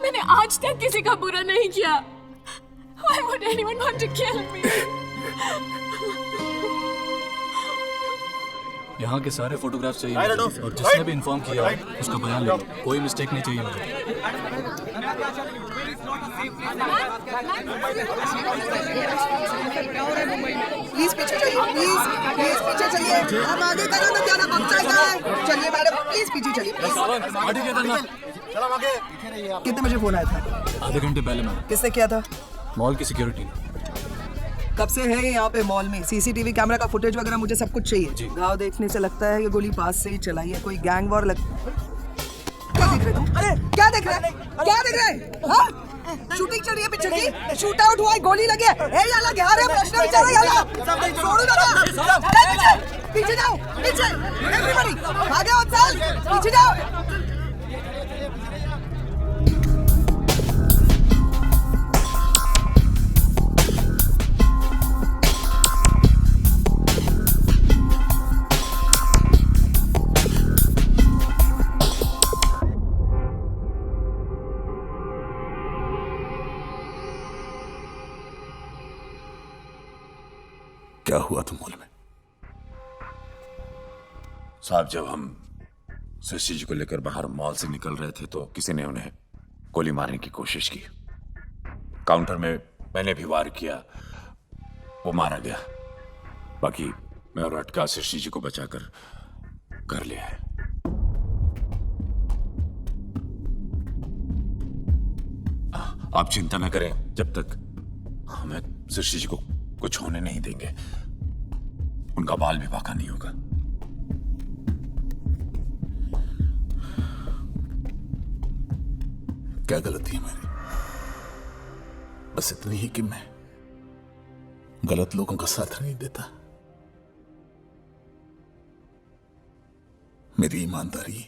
मैंने आज तक किसी का बुरा नहीं किया। Why would anyone want to kill me? यहाँ के सारे फोटोग्राफ्स चाहिए और जिसने भी इन्फॉर्म किया उसका बयान ले लो। कोई मिस्टेक नहीं चाहिए मुझे। प्लीज पीछे चलिए, प्लीज पीछे चलिए। आप आगे करो तो क्या ना बच जाएगा। चलिए मैडम, प्लीज पीछे चलिए। कितने बजे फोन आया था? आधे घंटे पहले मैम। किसने किया था? मॉल की सिक्योरिटी। कब से है यहाँ पे मॉल में? सीसीटीवी कैमरा का फुटेज वगैरह मुझे सब कुछ चाहिए। घाव देखने से लगता है कि गोली पास से ही चलाई है, कोई गैंग वॉर लग। क्या देख रहे तुम? अरे क्या देख रहे? क्या देख रहे? हाँ? शूटिंग चल रही है पिक्चर की, शूट आउट हुआ है, गोली लगी है। ए याला क्या रे? प्रश्न विचारो याला। छोड़ो ना। पीछे जाओ, पीछे। एवरीबॉडी आगे आओ, चल पीछे जाओ। क्या हुआ था मॉल में? साहब, जब हम शशि जी को लेकर बाहर मॉल से निकल रहे थे तो किसी ने उन्हें गोली मारने की कोशिश की। काउंटर में मैंने भी वार किया, वो मारा गया। बाकी मैं और अटका शशि जी को बचाकर कर लिया है। आप चिंता न करें, जब तक हमें शशि जी को कुछ होने नहीं देंगे, उनका बाल भी बाका नहीं होगा। क्या गलती है मेरी? बस इतनी ही कि मैं गलत लोगों का साथ नहीं देता। मेरी ईमानदारी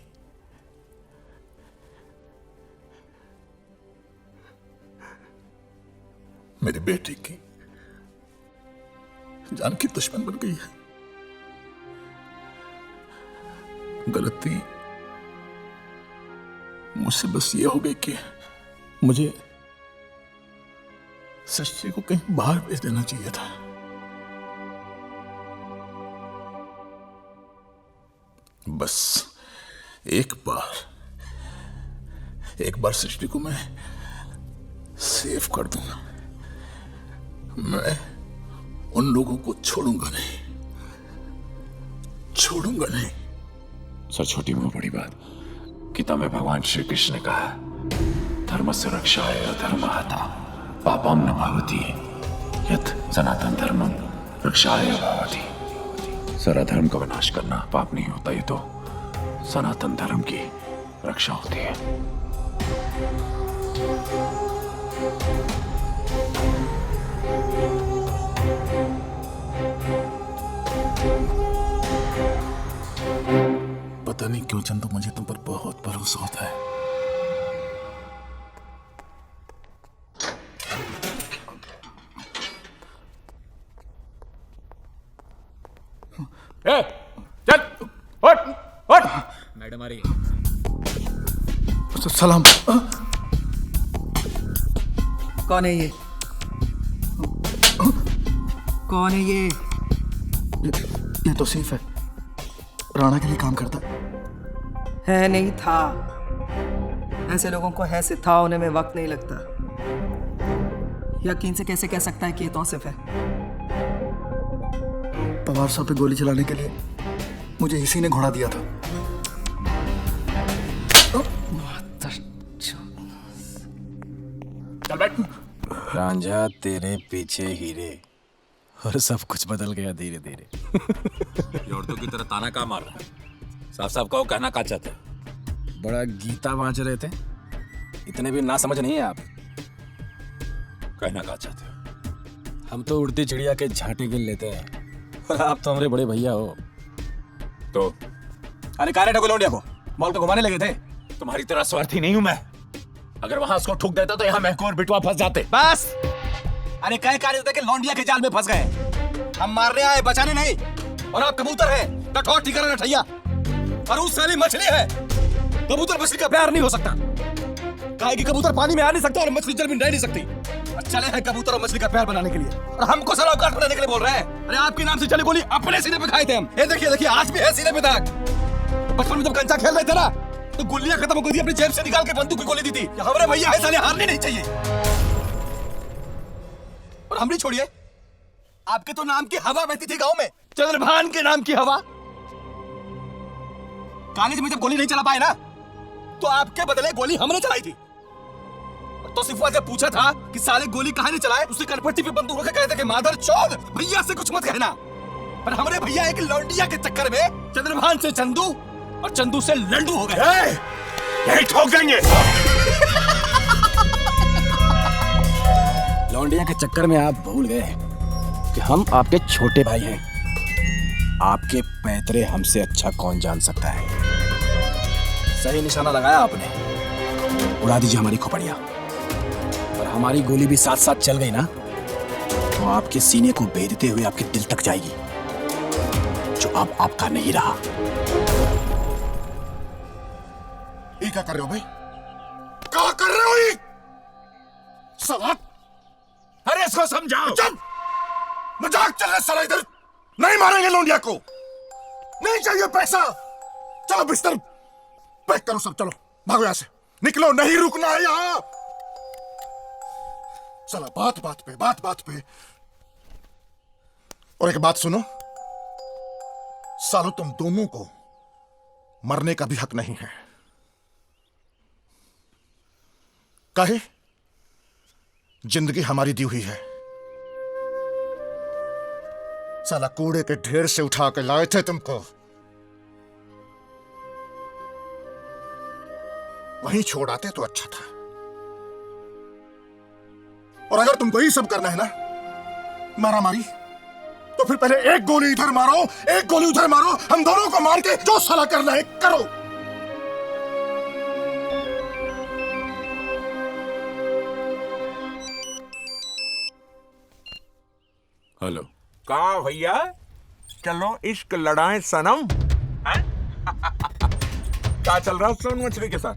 मेरी बेटी की जान की दुश्मन बन गई है। गलती मुझसे बस ये हो गई कि मुझे शशि को कहीं बाहर भेज देना चाहिए था। बस एक बार शशि को मैं सेव कर दूंगा, मैं उन लोगों को छोड़ूंगा नहीं। सर, छोटी मुंह बड़ी बात। गीता में भगवान श्री कृष्ण ने कहा, धर्म से रक्षाय अधर्महता पापम न भवति यत् सनातन धर्मम रक्षाय भवति। सर, अधर्म का विनाश करना पाप नहीं होता, ये तो सनातन धर्म की रक्षा होती है। पता नहीं क्यों चंदू, मुझे तुम पर बहुत भरोसा होता है। चल, उठ। मैडम आ रही है। सलाम। कौन है ये? कौन है ये? ये तो सिर्फ है, राणा के लिए काम करता है। नहीं था। ऐसे लोगों को है से था होने में वक्त नहीं लगता। यकीन से कैसे कह सकता है कि ये तौसीफ है? पवार साहब पे गोली चलाने के लिए मुझे इसी ने घोड़ा दिया था। चल बैठ। रांझा, तेरे पीछे हीरे, और सब कुछ बदल गया धीरे धीरे। ये औरतों की तरह ताना का मार रहा है? साफ साफ कहो, कहना का चाहते हो? बड़ा गीता बांच रहे थे, इतने भी ना समझ नहीं है आप। कहना का चाहते हो? हम तो उड़ती चिड़िया के झांटे गिन लेते हैं, और आप तो हमारे बड़े भैया हो। तो अरे कारे ठगो लौंडिया को मॉल को घुमाने लगे थे। तुम्हारी तरह स्वार्थी नहीं हूं मैं। अगर वहां उसको ठुक देता तो यहाँ महको और बिटवा फंस जाते। बस। अरे कई कार्य होते कि लौंडिया के जाल में फंस गए। हम मारने आए, बचाने नहीं। और आप कबूतर है, कठोर ठिकाना नठैया। और उस साली मछली है। कबूतर मछली का प्यार नहीं हो सकता। काहे कि कबूतर पानी में आ नहीं सकता और मछली जल में रह नहीं सकती। और चले हैं कबूतर और मछली का प्यार बनाने के लिए, और हमको साला औकात बनाने के लिए बोल रहे हैं। अरे आपके नाम से चले गोली अपने सीने पे खाए थे हम। ये देखिए देखिए, आज भी है सीने पे दाग। बचपन में जब कंचा खेल रहे थे ना, तो गुल्लियां खत्म हो गई थी, अपनी जेब से निकाल के बंदूक की गोली दी थी। हमारे भैया है साले, हारने नहीं चाहिए। और हम नहीं छोड़िए, आपके तो नाम की हवा बहती थी गांव में, चंद्रभान के नाम की हवा। कॉलेज में जब गोली नहीं चला पाए ना, तो आपके बदले गोली हमने चलाई थी। तो सिफा जब पूछा था कि साले गोली कहां नहीं चलाए, उसने कनपट्टी पे बंदूक रख के कहते कि मादर चौध, भैया से कुछ मत कहना। पर हमारे भैया एक लौंडिया के चक्कर में चंद्रभान से चंदू और चंदू से लंडू हो गए। यही ठोक देंगे। लौंडिया के चक्कर में आप भूल गए कि हम आपके छोटे भाई हैं। आपके पैतरे हमसे अच्छा कौन जान सकता है। सही निशाना लगाया आपने। उड़ा दीजिए हमारी खोपड़ियां। और हमारी गोली भी साथ साथ चल गई ना, तो आपके सीने को भेदते हुए आपके दिल तक जाएगी, जो अब आपका नहीं रहा। ये क्या कर रहे हो भाई? क्या कर रहे हो ये? साला! अरे इसको समझाओ। चुप! मजाक चल रहा है साला इधर। नहीं मारेंगे लौंडिया को। नहीं चाहिए पैसा। चलो बिस्तर पैक करो सब, चलो भागो यहां से, निकलो, नहीं रुकना है यहां। साला बात बात पे। और एक बात सुनो, सालो तुम दोनों को मरने का भी हक नहीं है। काहे? जिंदगी हमारी दी हुई है। साला कूड़े के ढेर से उठा के लाए थे तुमको, वहीं छोड़ आते तो अच्छा था। और अगर तुमको ही सब करना है ना, मारा मारी, तो फिर पहले एक गोली इधर मारो, एक गोली उधर मारो, हम दोनों को मार के जो साला करना है करो। हेलो। कहा भैया, चलो इश्क लड़ाएं सनम। हैं? क्या चल रहा है सोन मछली के साथ?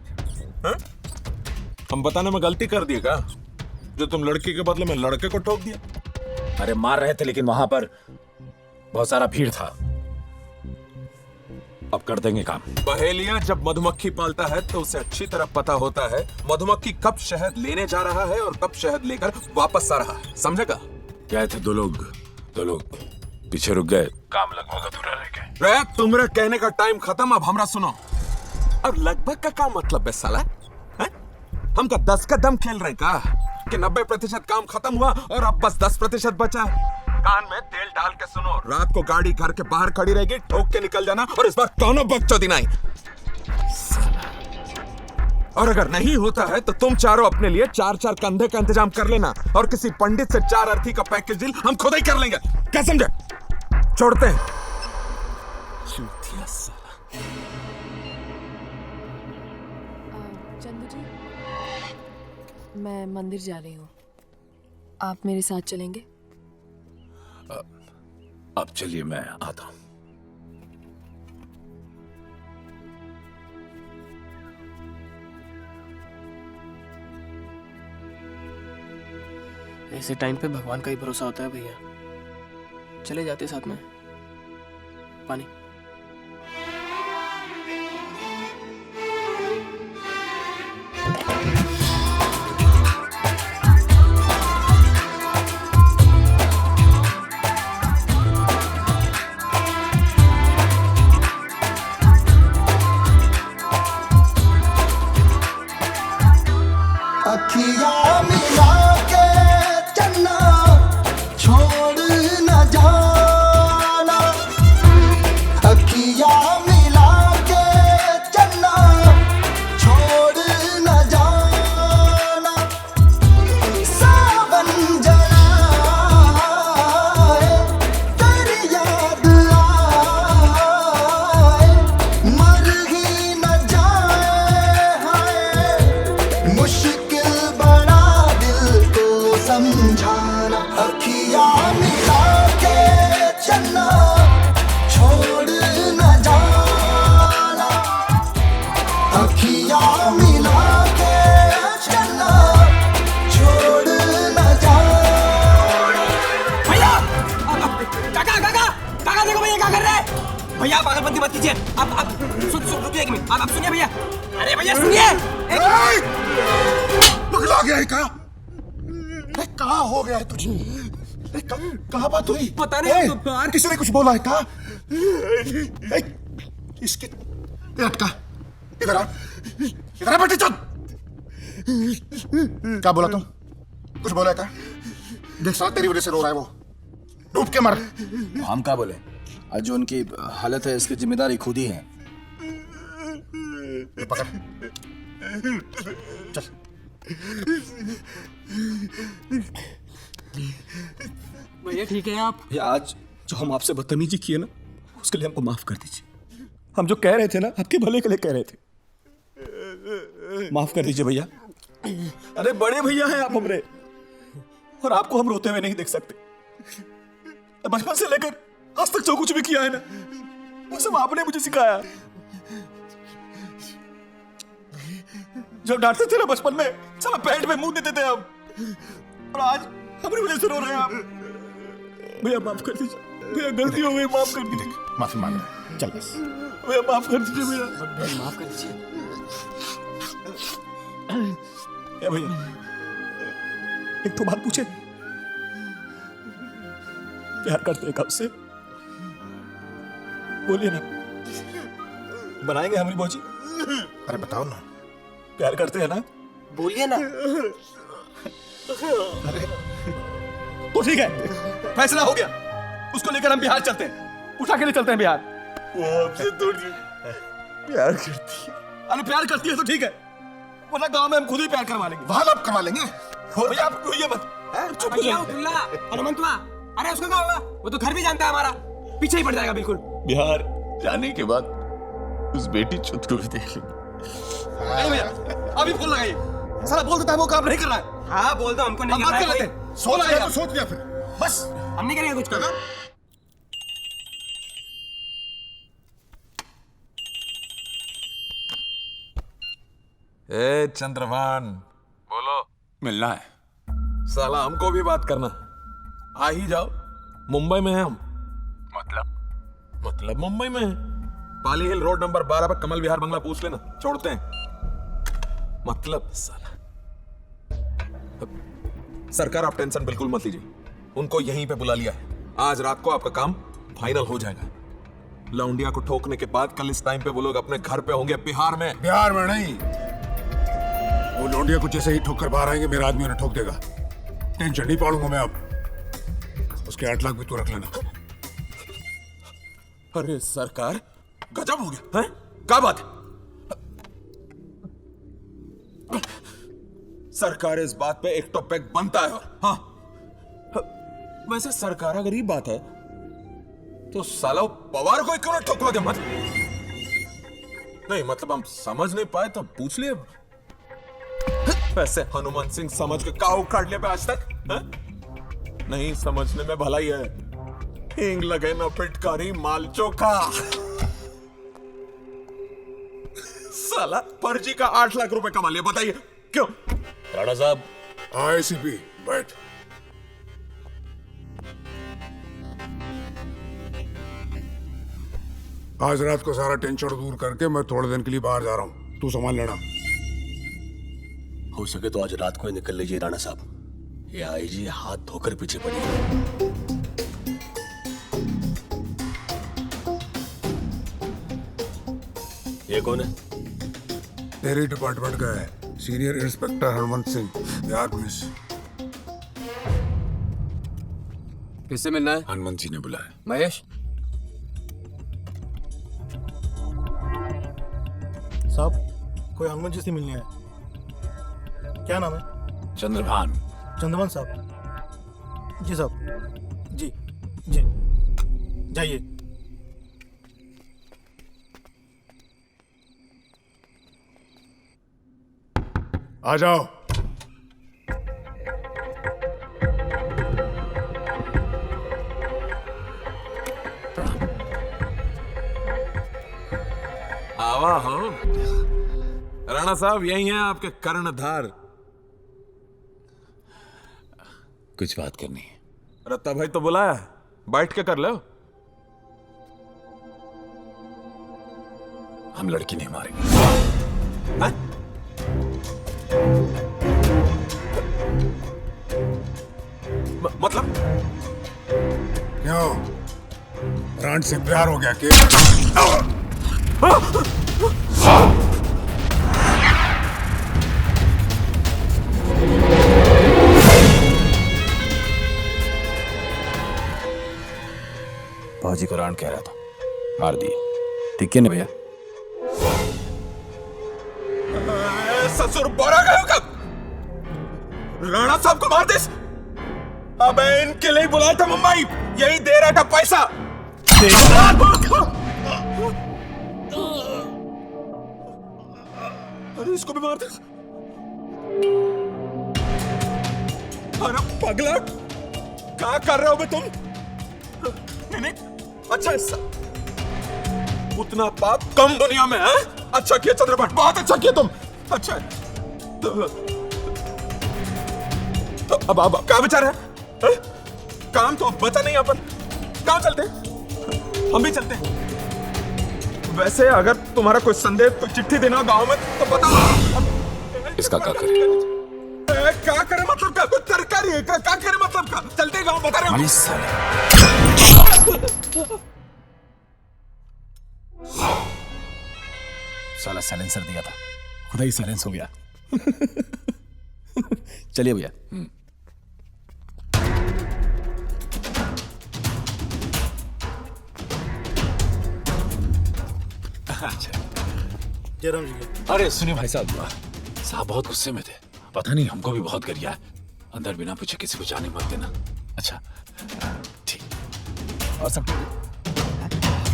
हैं? हम बताने में गलती कर दिए क्या, जो तुम लड़की के बदले में लड़के को ठोक दिया? अरे मार रहे थे, लेकिन वहां पर बहुत सारा भीड़ था। अब कर देंगे काम। पहेलियां जब मधुमक्खी पालता है तो उसे अच्छी तरह पता होता है मधुमक्खी कब शहद लेने जा रहा है और कब शहद लेकर वापस आ रहा है। समझेगा? क्या थे दो लोग पीछे रुक गए, काम लगभग अधूरा रह गए। रे तुम्हारे कहने का टाइम खत्म, अब हमरा सुनो। और लगभग का क्या मतलब है साला? हम का 10 का दम खेल रहे का कि 90% काम खत्म हुआ और अब बस 10% बचा। कान में तेल डाल के सुनो, रात को गाड़ी घर के बाहर खड़ी रहेगी, ठोक के निकल जाना, और इस बार कौनो बकचोदी नहीं। और अगर नहीं होता है तो तुम चारों अपने लिए 4-4 कंधे का इंतजाम कर लेना, और किसी पंडित से 4 अर्थी का पैकेज डील हम खुद ही कर लेंगे। क्या समझे? छोड़ते हैं। चंदू जी, मैं मंदिर जा रही हूँ, आप मेरे साथ चलेंगे? अब चलिए, मैं आता हूं। ऐसे टाइम पे भगवान का ही भरोसा होता है भैया। चले जाते साथ में। पानी। अखियाँ मिला के चलना, छोड़ न जाना, काका काका देखो भैया क्या कर रहे हैं। भैया आप पागलपंती मत कीजिए। आप सुन रुकिए एक मिनट। आप सुनिए भैया। अरे भैया सुनिए। पगला गया है क्या? कहाँ हो गया है तुझे? कहाँ बात हुई? पता नहीं किसी ने कुछ बोला है क्या? इसके अटका इधर आ बेटे चल। क्या बोला तुम? कुछ बोला क्या? देख साथ तेरी वजह से रो रहा है वो। डूब के मर। हम क्या बोले? आज जो उनकी हालत है इसकी जिम्मेदारी खुद ही है। पकड़ चल। भैया ठीक है आप? भैया आज जो हम आपसे बदतमीजी किए ना उसके लिए हमको माफ कर दीजिए। हम जो कह रहे थे ना आपके भले के लिए कह रहे थे। माफ कर दीजिए भैया। अरे बड़े भैया हैं आप हमरे और आपको हम रोते हुए नहीं देख सकते। बचपन से लेकर आज तक जो कुछ भी किया है ना वो सब आपने मुझे सिखाया। जब डांटते थे ना बचपन में चलो पेट में मुंह देते थे हम और आज हमारी वजह से रो रहे हैं आप। भैया माफ कर दीजिए। भैया गलती हो गई माफ कर दीजिए। माफी मांग रहा है चल बस। भैया माफ कर दीजिए। भैया माफ कर दीजिए। भैया एक तो बात पूछे प्यार करते हैं कब से? बोलिए ना बनाएंगे हमारी भौजी। अरे बताओ ना प्यार करते हैं ना? बोलिए ना। अरे तो ठीक है फैसला हो गया। उसको लेकर हम बिहार चलते हैं। उठा के ले चलते हैं बिहार। वो आपसे थोड़ी प्यार करती है। अरे प्यार करती है तो ठीक है वरना गांव में हम खुद ही प्यार करवा लेंगे। वहां आप करवा लेंगे। भैया आप रोइए मत। चुप हो जाओ। हनुमंतवा अरे उसका क्या होगा? वो तो घर भी जानता है हमारा। पीछे ही पड़ जाएगा बिल्कुल। बिहार जाने के बाद उस बेटी चुत को भी देख लेंगे। नहीं भैया अभी फोन लगाइए। साला बोल देता है वो काम नहीं कर रहा है। हाँ बोल दो हमको नहीं करना है। सोच लिया तो सोच लिया फिर बस हम नहीं करेंगे कुछ करना। ए चंद्रभान बोलो। मिलना है साला हमको भी बात करना। आ ही जाओ। मुंबई में है हम। मतलब मुंबई में है। पाली हिल रोड नंबर 12 पर कमल विहार बंगला पूछ लेना। छोड़ते हैं मतलब साला। सरकार आप टेंशन बिल्कुल मत लीजिए। उनको यहीं पे बुला लिया है। आज रात को आपका काम फाइनल हो जाएगा। लौंडिया को ठोकने के बाद कल इस टाइम पे वो लोग अपने घर पे होंगे बिहार में। बिहार में नहीं। वो लौंडिया को जैसे ही ठोक कर बाहर आएंगे मेरा आदमी उन्हें ठोक देगा। टेंशन नहीं पालूंगा मैं अब। उसके 8 लाख भी तू रख लेना। अरे सरकार गजब हो गया है। क्या बात है? सरकार इस बात पे एक तो पैक बनता है। हाँ वैसे सरकार अगर ये बात है तो साला पवार को क्यों ना ठोकवा दे मत। नहीं मतलब हम समझ नहीं पाए तो पूछ लिए। वैसे हनुमान सिंह समझ के काऊ काट लिया आज तक है? नहीं समझने में भलाई है। हींग लगे ना पिटकारी माल चोखा। साला फर्जी का 8 लाख रुपए कमा लिया। बताइए क्यों? राणा साहब। आईसीपी बैठ। आज रात को सारा टेंशन दूर करके मैं थोड़े दिन के लिए बाहर जा रहा हूं। तू संभाल लेना। हो सके तो आज रात को ही निकल लीजिए राणा साहब। ये आईजी हाथ धोकर पीछे पड़ी है। ये कौन है? तेरे डिपार्टमेंट का है। Senior inspector Hanumant Singh Bihar police. किससे मिलना है? हनुमंत जी ने बुलाया। महेश साहब कोई हनुमान जी से मिलने आया। क्या नाम है? चंद्रभान। चंद्रभान साहब। जी साहब। जी जी जाइए। आ जाओ। आवा हो। राणा साहब यही हैं आपके कर्णधार। कुछ बात करनी है। रत्ता भाई तो बुलाया है। बैठ के कर लो। हम लड़की नहीं मारेंगे। मतलब क्यों? ब्रांड से प्यार हो गया कि? फौजी को रान कह रहा था, मार दिए। ठीक है ना भैया? ससुर बोरा गए हो कब? राणा साहब को मार दे। अबे इनके लिए बुलाया था मुंबई, यही दे रहा था पैसा। अरे इसको भी मार दे। अरे पगला, क्या कर रहे हो बे तुम? नहीं, अच्छा हिस्सा। उतना पाप कम दुनिया में है। अच्छा किया चंद्रभट्ट, बहुत अच्छा किया तुम। अच्छा तो अब क्या विचार है? काम तो बचा नहीं यहाँ पर। कहाँ चलते? हम भी चलते हैं। वैसे अगर तुम्हारा कोई संदेह, कोई चिट्ठी देना गांव में तो बताओ। इसका क्या करे? क्या करे मतलब क्या? कोई तरकारी है क्या? क्या करे मतलब क्या? चलते गांव, बता रहे हो। साला साइलेंसर दिया था, खुदा ही साइलेंस हो गया। चलिए भैया। जयराम जी के। अरे सुनिए भाई साहब बहुत गुस्से में थे। पता नहीं, हमको भी बहुत गरिया है। अंदर बिना पूछे किसी को जाने मत देना। अच्छा ठीक। और सब ठीक?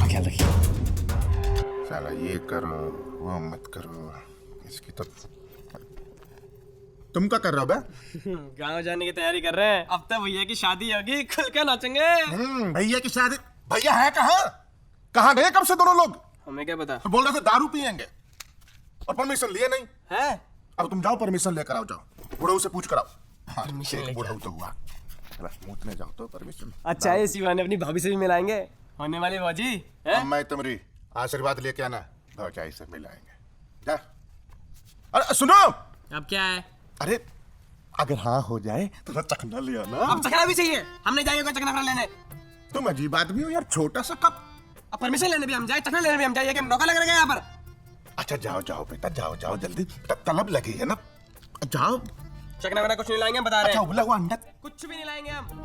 ख्याल रखिए। साला ये करो, वो मत करो, इसकी तो। तुम क्या कर रहे हो बे? गांव जाने की तैयारी कर रहे हैं। अब तो भैया की शादी होगी, खुल के नाचेंगे। भैया की शादी? भैया है कहाँ? कहाँ गए कब से दोनों लोग? हमें क्या पता। बोल रहे थे दारू पियेंगे और परमिशन लिए नहीं है। अब तुम जाओ, परमिशन लेकर आओ। जाओ बुढ़ऊ से पूछ कर आओ। परमिशन लेकर बुढ़ऊ तो हुआ, मुझने जाओ तो परमिशन। अच्छा है, इसी बहाने अपनी भाभी से भी मिलाएंगे। होने वाली भौजी है। मैं तुम्हारी आशीर्वाद लेके आना, भौजाई से मिलाएंगे। जा। अरे सुनो। अब क्या है? अरे अगर हाँ हो जाए तो चखना ले आना। अब चखना भी चाहिए। हम नहीं जाएंगे कोई चखना लेने। तुम अजीब आदमी हो यार, छोटा सा कप। अब परमिशन लेने भी हम जाए, चखना लेने भी हम जाए, कि नौका लग रहा है यहाँ पर। अच्छा जाओ जाओ बेटा, जाओ जाओ जल्दी, तलब लगी है ना। जाओ। चखना वगैरह कुछ नहीं लाएंगे, बता रहे हैं। अच्छा उबला हुआ अंडा कुछ भी नहीं लाएंगे हम।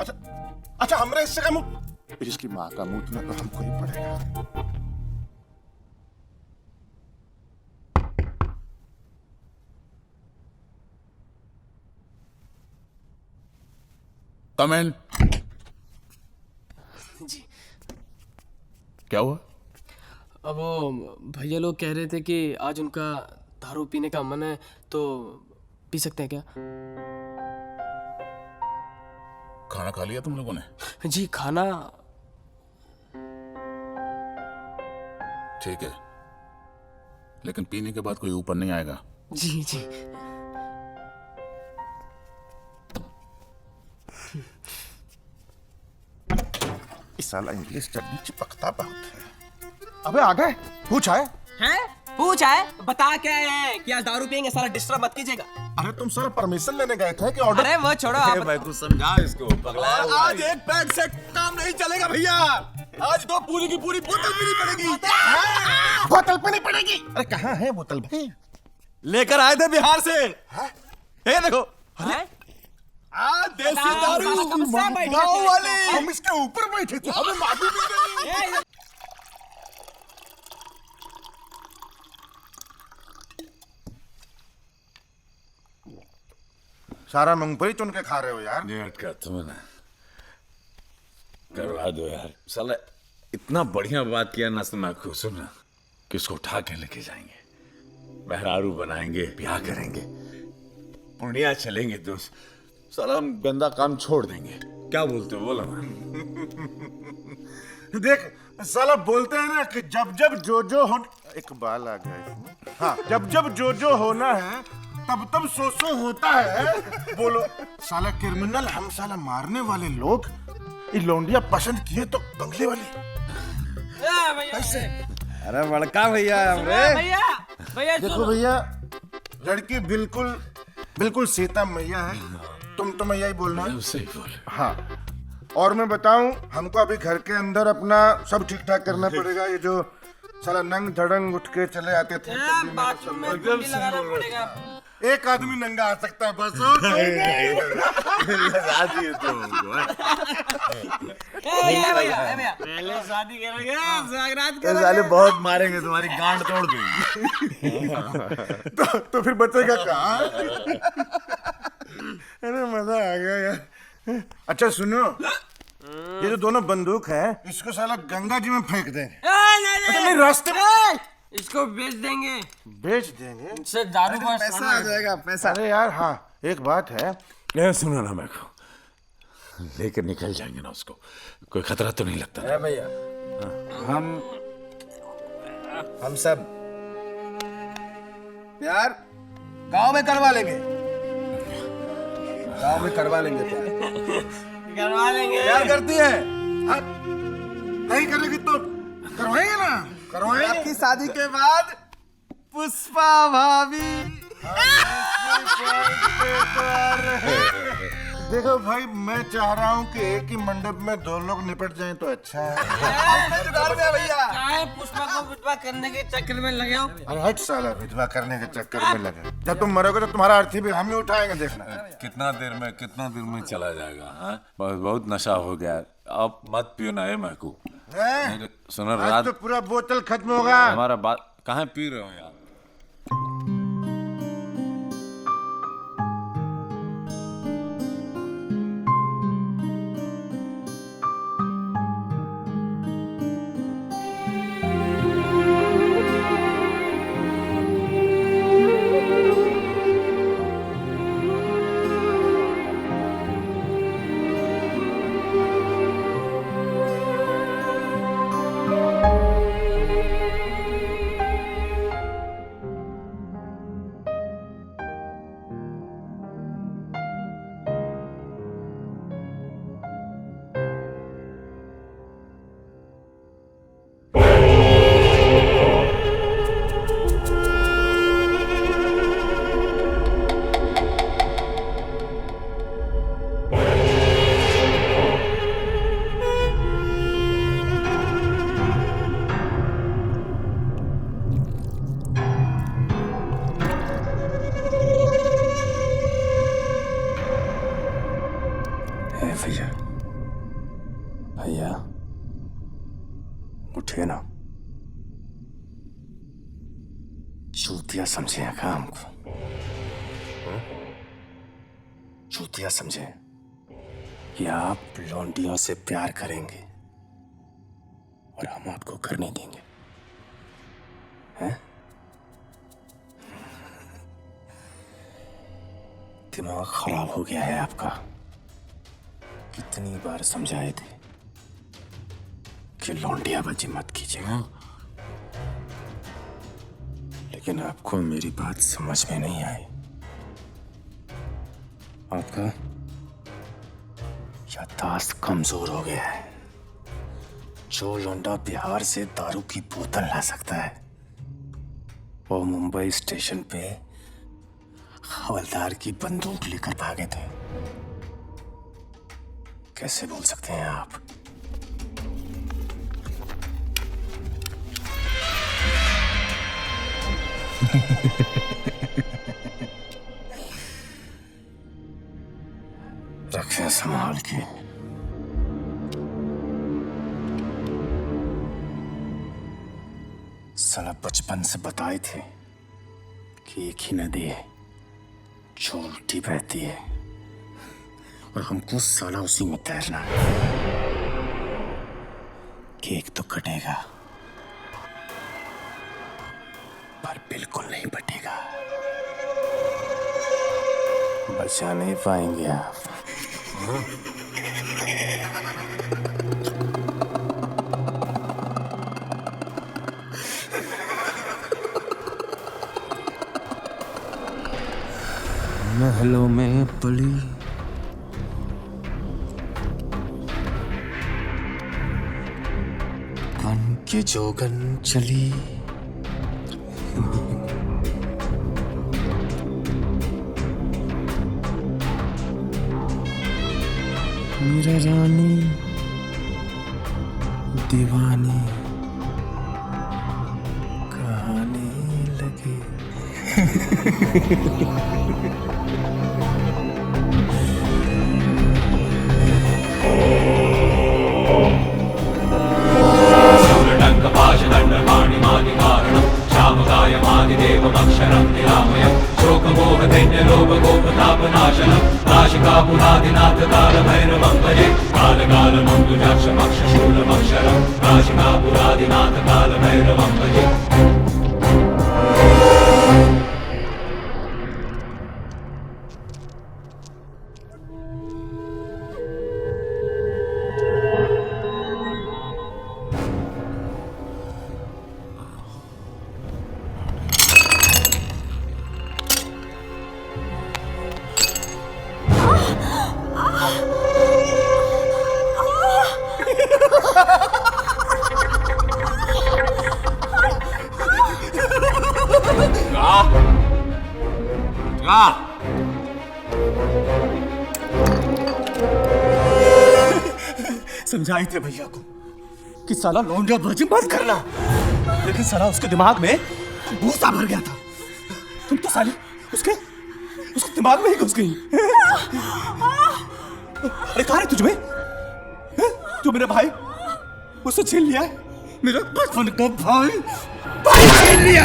अच्छा हमरे हिस्से का मुंह, इसकी माँ का मुंह तो हमको ही पड़ेगा। कमेंट। जी क्या हुआ? अब वो भैया लोग कह रहे थे कि आज उनका दारू पीने का मन है, तो पी सकते हैं क्या? खाना खा लिया तुम लोगों ने? जी खाना। ठीक है, लेकिन पीने के बाद कोई ऊपर नहीं आएगा। जी जी। इस साला इंग्लिश चटनी चिपकता बहुत है। अबे आ गए, पूछा है? हैं? पूछा है? बता क्या है कि आज दारू पियेंगे, सारा डिस्टर्ब मत कीजिएगा। अरे तुम सारा परमिशन लेने गए थे कि ऑर्डर? अरे वो छोड़ो आप। मैं कुछ समझा इसको, पगला हुआ आज एक पैक से काम नहीं चलेगा भैया। आज तो पूरी की पूरी बोतल पीनी पड़ेगी। बोतल पीनी पड़ेगी। अरे कहाँ है बोतल भाई? लेकर आए थे बिहार से। ये देखो। देसी दारू गाँव वाली। हम इसके ऊपर बैठे थे, हमें मालूम ही नहीं। सारा मूंगफली चुन के खा रहे हो यार। नहीं अटका तुमने, करवा दो यार। साला इतना बढ़िया बात किया ना, मैं खुश हूं ना कि उसको उठा के लेके जाएंगे, मेहरारू बनाएंगे, ब्याह करेंगे, पुण्या चलेंगे दोस्त। साला हम गंदा काम छोड़ देंगे। क्या बोलते हो, बोलो ना। देख साला बोलते हैं ना कि जब जब जो जो हो, एक बाल आ गया इसमें। हाँ, जब जब जो जो होना है तब तब सो सो होता है। बोलो साला क्रिमिनल, हम साला मारने वाले लोग ये लौंडिया पसंद किए तो बंगले वाली। कैसे? अरे बड़का भैया भैया देखो भैया, लड़की बिल्कुल बिल्कुल सीता मैया है। तुम तो मैया ही बोलना है। सही बोल। हाँ, और मैं बताऊं, हमको अभी घर के अंदर अपना सब ठीक ठाक करना पड़ेगा। ये जो साला नंग धड़ंग उठ के चले आते थे, एक आदमी नंगा आ सकता है बस। लगा दिए तुम पहले शादी करेंगे, साले बहुत मारेंगे, तुम्हारी गांड तोड़ देंगे। तो फिर बचेगा कहाँ? अरे मजा आ गया यार। अच्छा सुनो, ये जो दोनों बंदूक है, इसको साला गंगा जी में फेंक दे। नहीं रास्ते में इसको बेच देंगे। बेच देंगे? इससे दारू का पैसा आ जाएगा, पैसा। अरे यार हाँ, एक बात है। ये सुनो ना, मेरे को लेकर निकल जाएंगे ना उसको, कोई खतरा तो नहीं लगता ना? भैया हम सब प्यार गांव में करवा लेंगे, गांव में करवा लेंगे करवा लेंगे। प्यार करती है? नहीं करेगी तो करवाएंगे ना, करवाएंगे। आपकी शादी के बाद पुष्पा भाभी। देखो भाई, मैं चाह रहा हूँ कि एक ही मंडप में दो लोग निपट जाएं तो अच्छा है। भैया पुष्पा को विधवा करने के चक्कर में लगे हो। अरे हट साला, विधवा करने के चक्कर में लगे। जब तुम मरोगे तो तुम्हारा अर्थी भी हम ही उठाएंगे, देखना। कितना देर में चला जाएगा? हाँ, बहुत नशा हो गया, अब मत पियो ना। महकू सुनो, आज रात तो पूरा बोतल खत्म होगा। हमारा बात कहाँ पी रहे हो यार? भैया उठिए ना, चूतिया समझे क्या हमको? चूतिया समझे कि आप लौंडियों से प्यार करेंगे और हम आपको करने देंगे, हैं? दिमाग खराब हो गया है आपका। कितनी बार समझाए थे कि लौंडियाबाजी मत कीजिएगा, लेकिन आपको मेरी बात समझ में नहीं आई। आपका याददाश्त कमजोर हो गया है। जो लौंडा बिहार से दारू की बोतल ला सकता है, वो मुंबई स्टेशन पे हवलदार की बंदूक लेकर भागे थे। कैसे बोल सकते हैं आप? रखिए संभाल के। साला बचपन से बताए थे कि एक ही नदी है जो उल्टी बहती है, और हमको साला उसी में तैरना है। केक तो कटेगा पर बिल्कुल नहीं बटेगा। बचा नहीं पाएंगे आप। महलों में पली बन ये जोगन चली मेरा रानी दीवानी कहानी लगी। शूलटङ्कपाशदण्डपाणिमादिकारणं श्यामकायमादिदेवमक्षरं निरामयं शोकमोहदैन्यलोभगोपतापनाशनं काशिकापुरादिनाथकालभैरवं भजे कालकालमन्दुजाक्षमक्षशूलमक्षरं काशिकापुरादिनाथकालभैरवं भजे। समझाई थे भैया को कि साला लौंडा बाजी मत करना, लेकिन साला उसके दिमाग में भूसा भर गया था। तुम तो साली उसके दिमाग में ही घुस गई। अरे कहाँ है तुझमें? जो मेरा भाई उससे छीन लिया, मेरा बचपन का भाई छीन लिया।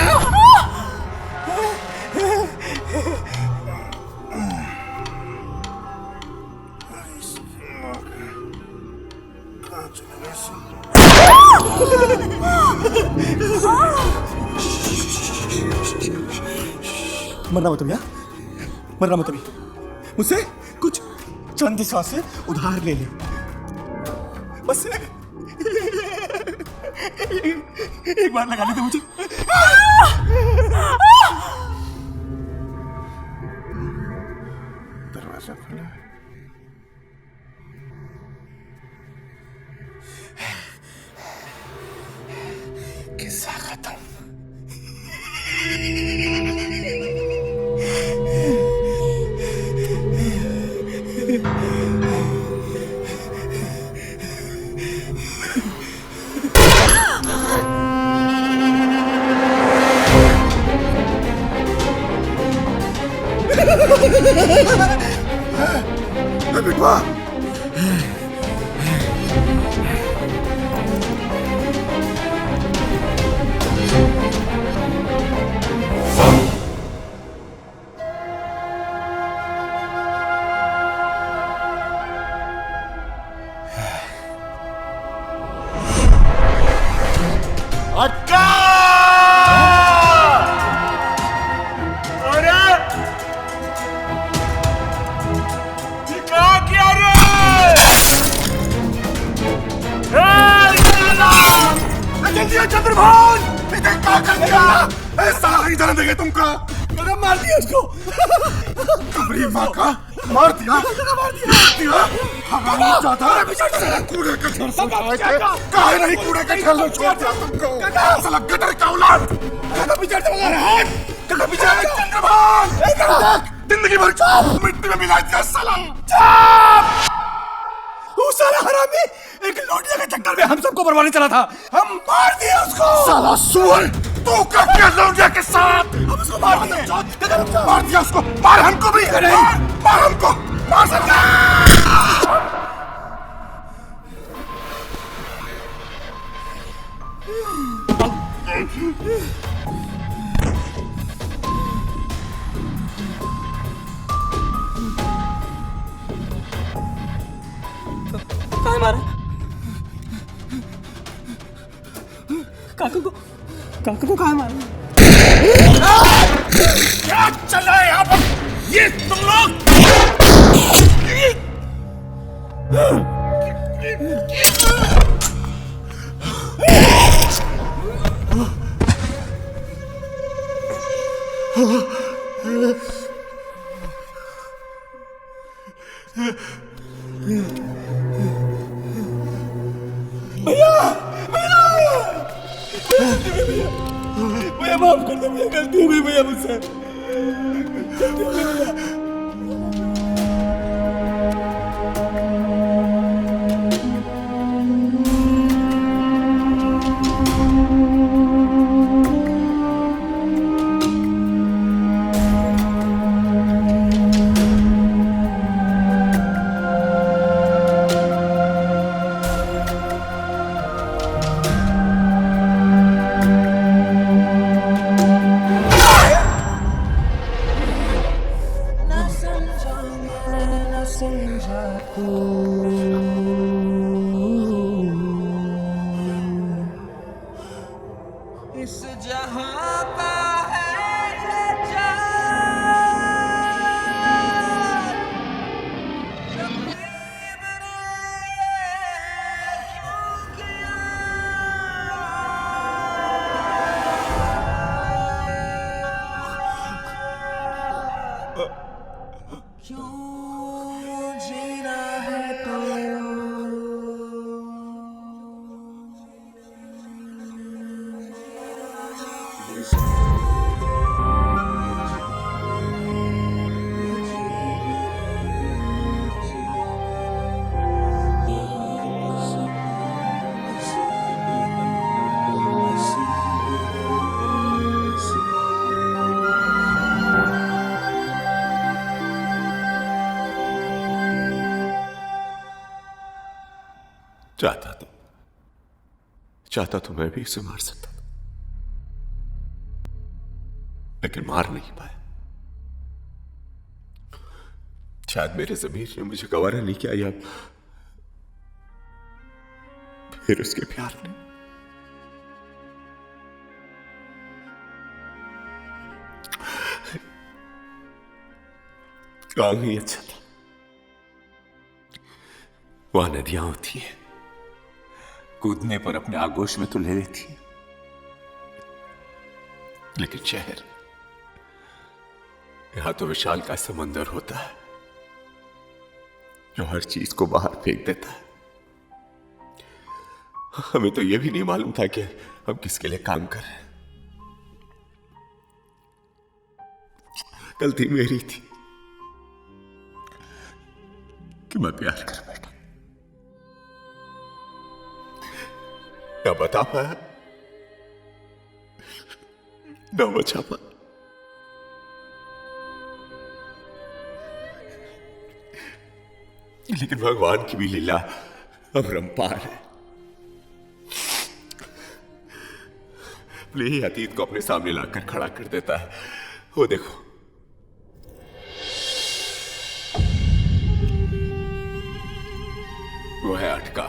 मरना मत भैया, मरना मत अभी। मुझसे कुछ चंद सांसें उधार ले ले बस। एक बार लगा लेते मुझे। दरवाजा खुला। किस्सा खत्म। बिटवा चंद्रभान, इधर क्या कर दिया? ऐसा नहीं जाने देंगे तुमको। मैंने मार दिया उसको। तुम्हारी माँ का मार दिया? मार दिया? हमारा जाता कूड़े के घर से काहे नहीं कूड़े के घर में छोड़ दिया तुमको? साला गटर का औलाद। पीछे चल रहा है। पीछे चंद्रभान, जिंदगी भर मिट्टी में मिला दिया साला। वो साला हरामी एक लौंडिया के चक्कर में हम सबको मरवाने चला था। हम मार दिए उसको। साला सुअर, तू क्या किया लौंडिया के साथ? हम उसको मार दिए। मार दिया उसको। मार हमको भी। मार हमको। मार सकता। कहाँ मारा? काका को कहाँ मारा? क्या चल रहा है यहाँ पर? ये तुम लोग भैया भैया माफ कर दो भैया, गलती हो गई भैया मुझसे, गलती हो गई भैया। इस जहां का है ये क्यों जीना है तो चाहता तो मैं भी उसे मार सकता था, लेकिन मार नहीं पाया। शायद मेरे ज़मीर ने मुझे गवारा नहीं किया, या फिर उसके प्यार ने। गांव ही अच्छा था, वहां नदियां होती हैं, कूदने पर अपने आगोश में तो ले लेती है, लेकिन शहर, यहां तो विशाल का समंदर होता है जो हर चीज को बाहर फेंक देता है। हमें तो यह भी नहीं मालूम था कि हम किसके लिए काम कर रहे हैं। गलती मेरी थी कि मैं प्यार कर बैठा, न बता पाया, न बचा पाया। लेकिन भगवान की भी लीला अपरंपार है। यही अतीत को अपने सामने लाकर खड़ा कर देता है। वो देखो, वो है अटका,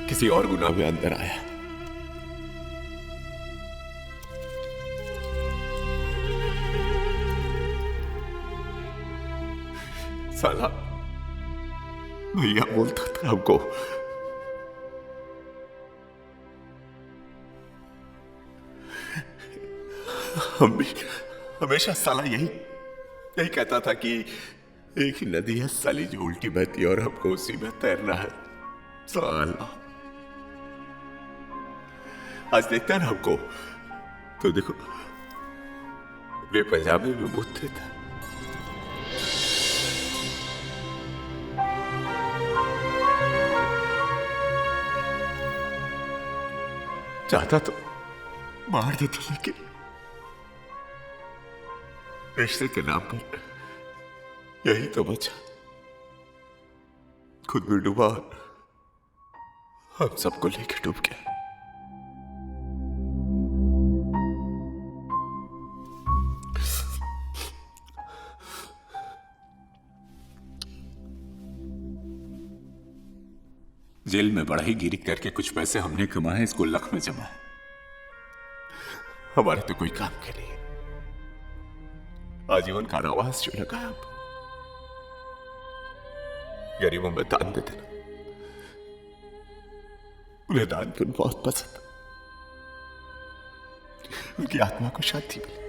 किसी और गुनाह में अंदर आया। साला भैया बोलता था हमको, हम भी हमेशा साला यही कहता था कि एक ही नदी है साली जो उल्टी बहती है और हमको उसी में तैरना है। साला आज देखता है ना हमको, तो देखो वे पंजाबी में मुझते था। चाहता तो मार देता, लेकिन रिश्ते के नाम पर यही तो बचा। खुद भी डूबा और हम सबको लेके डूब गया। जेल में बढ़ाई गिरी करके कुछ पैसे हमने कमाए, इसको लख में जमा है। हमारा तो कोई काम के नहीं, आजीवन कारावास जो लगा है। गरीबों में दान दे देना, उन्हें दान पुण्य बहुत पसंद, उनकी आत्मा को शांति मिले।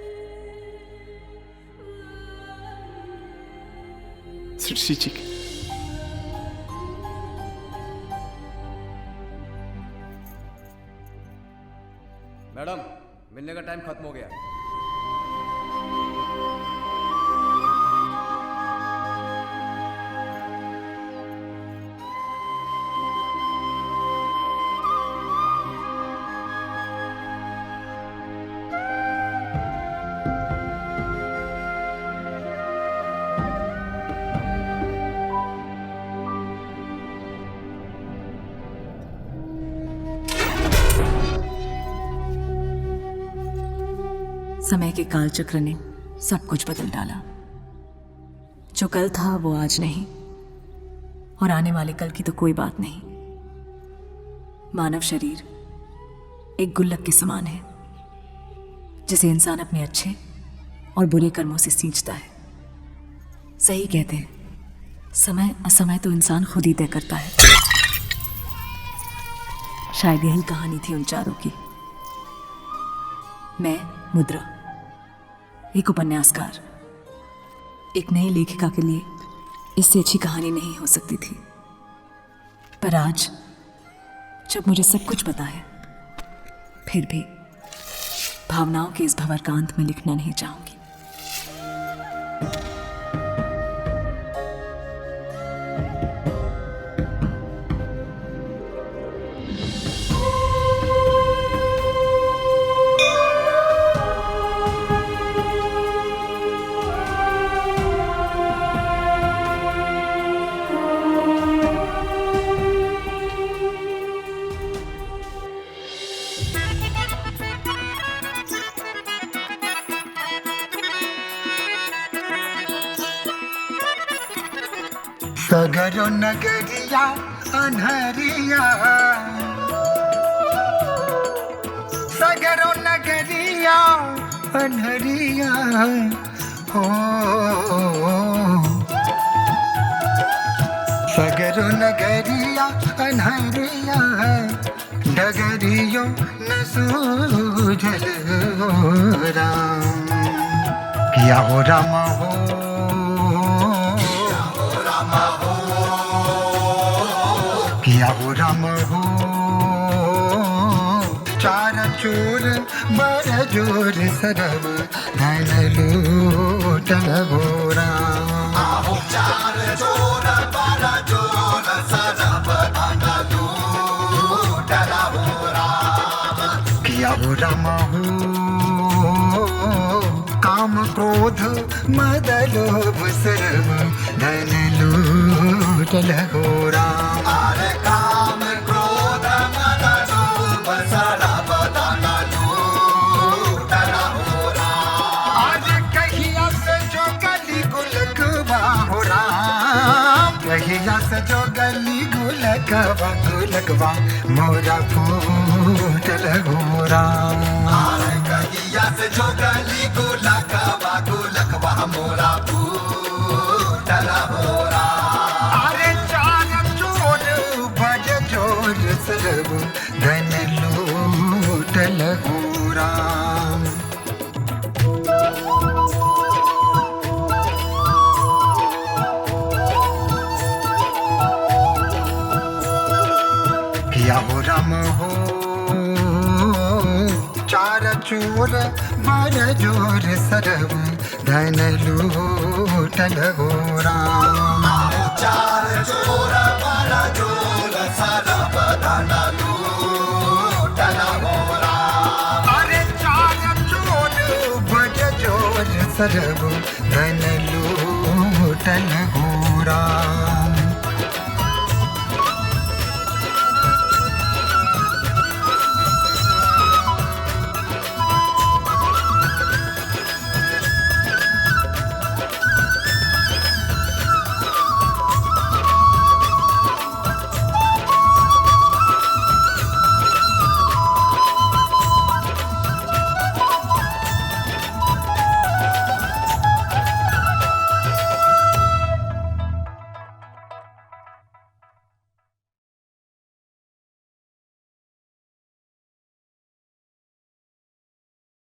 सृष्टि जी की मैडम, मिलने का टाइम खत्म हो गया। समय के कालचक्र ने सब कुछ बदल डाला। जो कल था वो आज नहीं, और आने वाले कल की तो कोई बात नहीं। मानव शरीर एक गुल्लक के समान है, जिसे इंसान अपने अच्छे और बुरे कर्मों से सींचता है। सही कहते हैं, समय असमय तो इंसान खुद ही तय करता है। शायद यही कहानी थी उन चारों की। मैं मुद्रा, एक उपन्यासकार, एक नई लेखिका के लिए इससे अच्छी कहानी नहीं हो सकती थी। पर आज जब मुझे सब कुछ पता है, फिर भी भावनाओं के इस भंवरकांत में लिखना नहीं चाहूंगी। सगरो नगरिया अनहरिया, सगरो नगरिया अनहरिया हो, सगरो नगरिया अनहरिया, डगरियो न सूझल हो राम। किया हो राम हो, किया हो राम हो, चार चोर बड़ जोर सरब धन लूटल हो राम। आहो चार चोर बड़ जोर सरब धन लूटल हो राम। किया हो राम हो, काम क्रोध मद लोभ सर्व धन लूटल हो राम। अरे काम क्रोध मद लोभ सर्व धन लूटल हो राम। आज कहिया से जो गली गुलकवा हो राम, कहिया से जो गली गुलकवा गुलकवा मोरा फूटल हो राम। अरे कहिया से जो गली गुलकवा गुलकवा मोरा फूटल हो राम। अरे चार चोर बड़ जोर सरब धन लूटल हो राम। किया हो राम हो, चार चोर बड़ जोर सरब धन लूटल हो राम। चार चोर बड़ जोर सरब धन लूटल हो राम। अरे चार चोर बड़ जोर सरब धन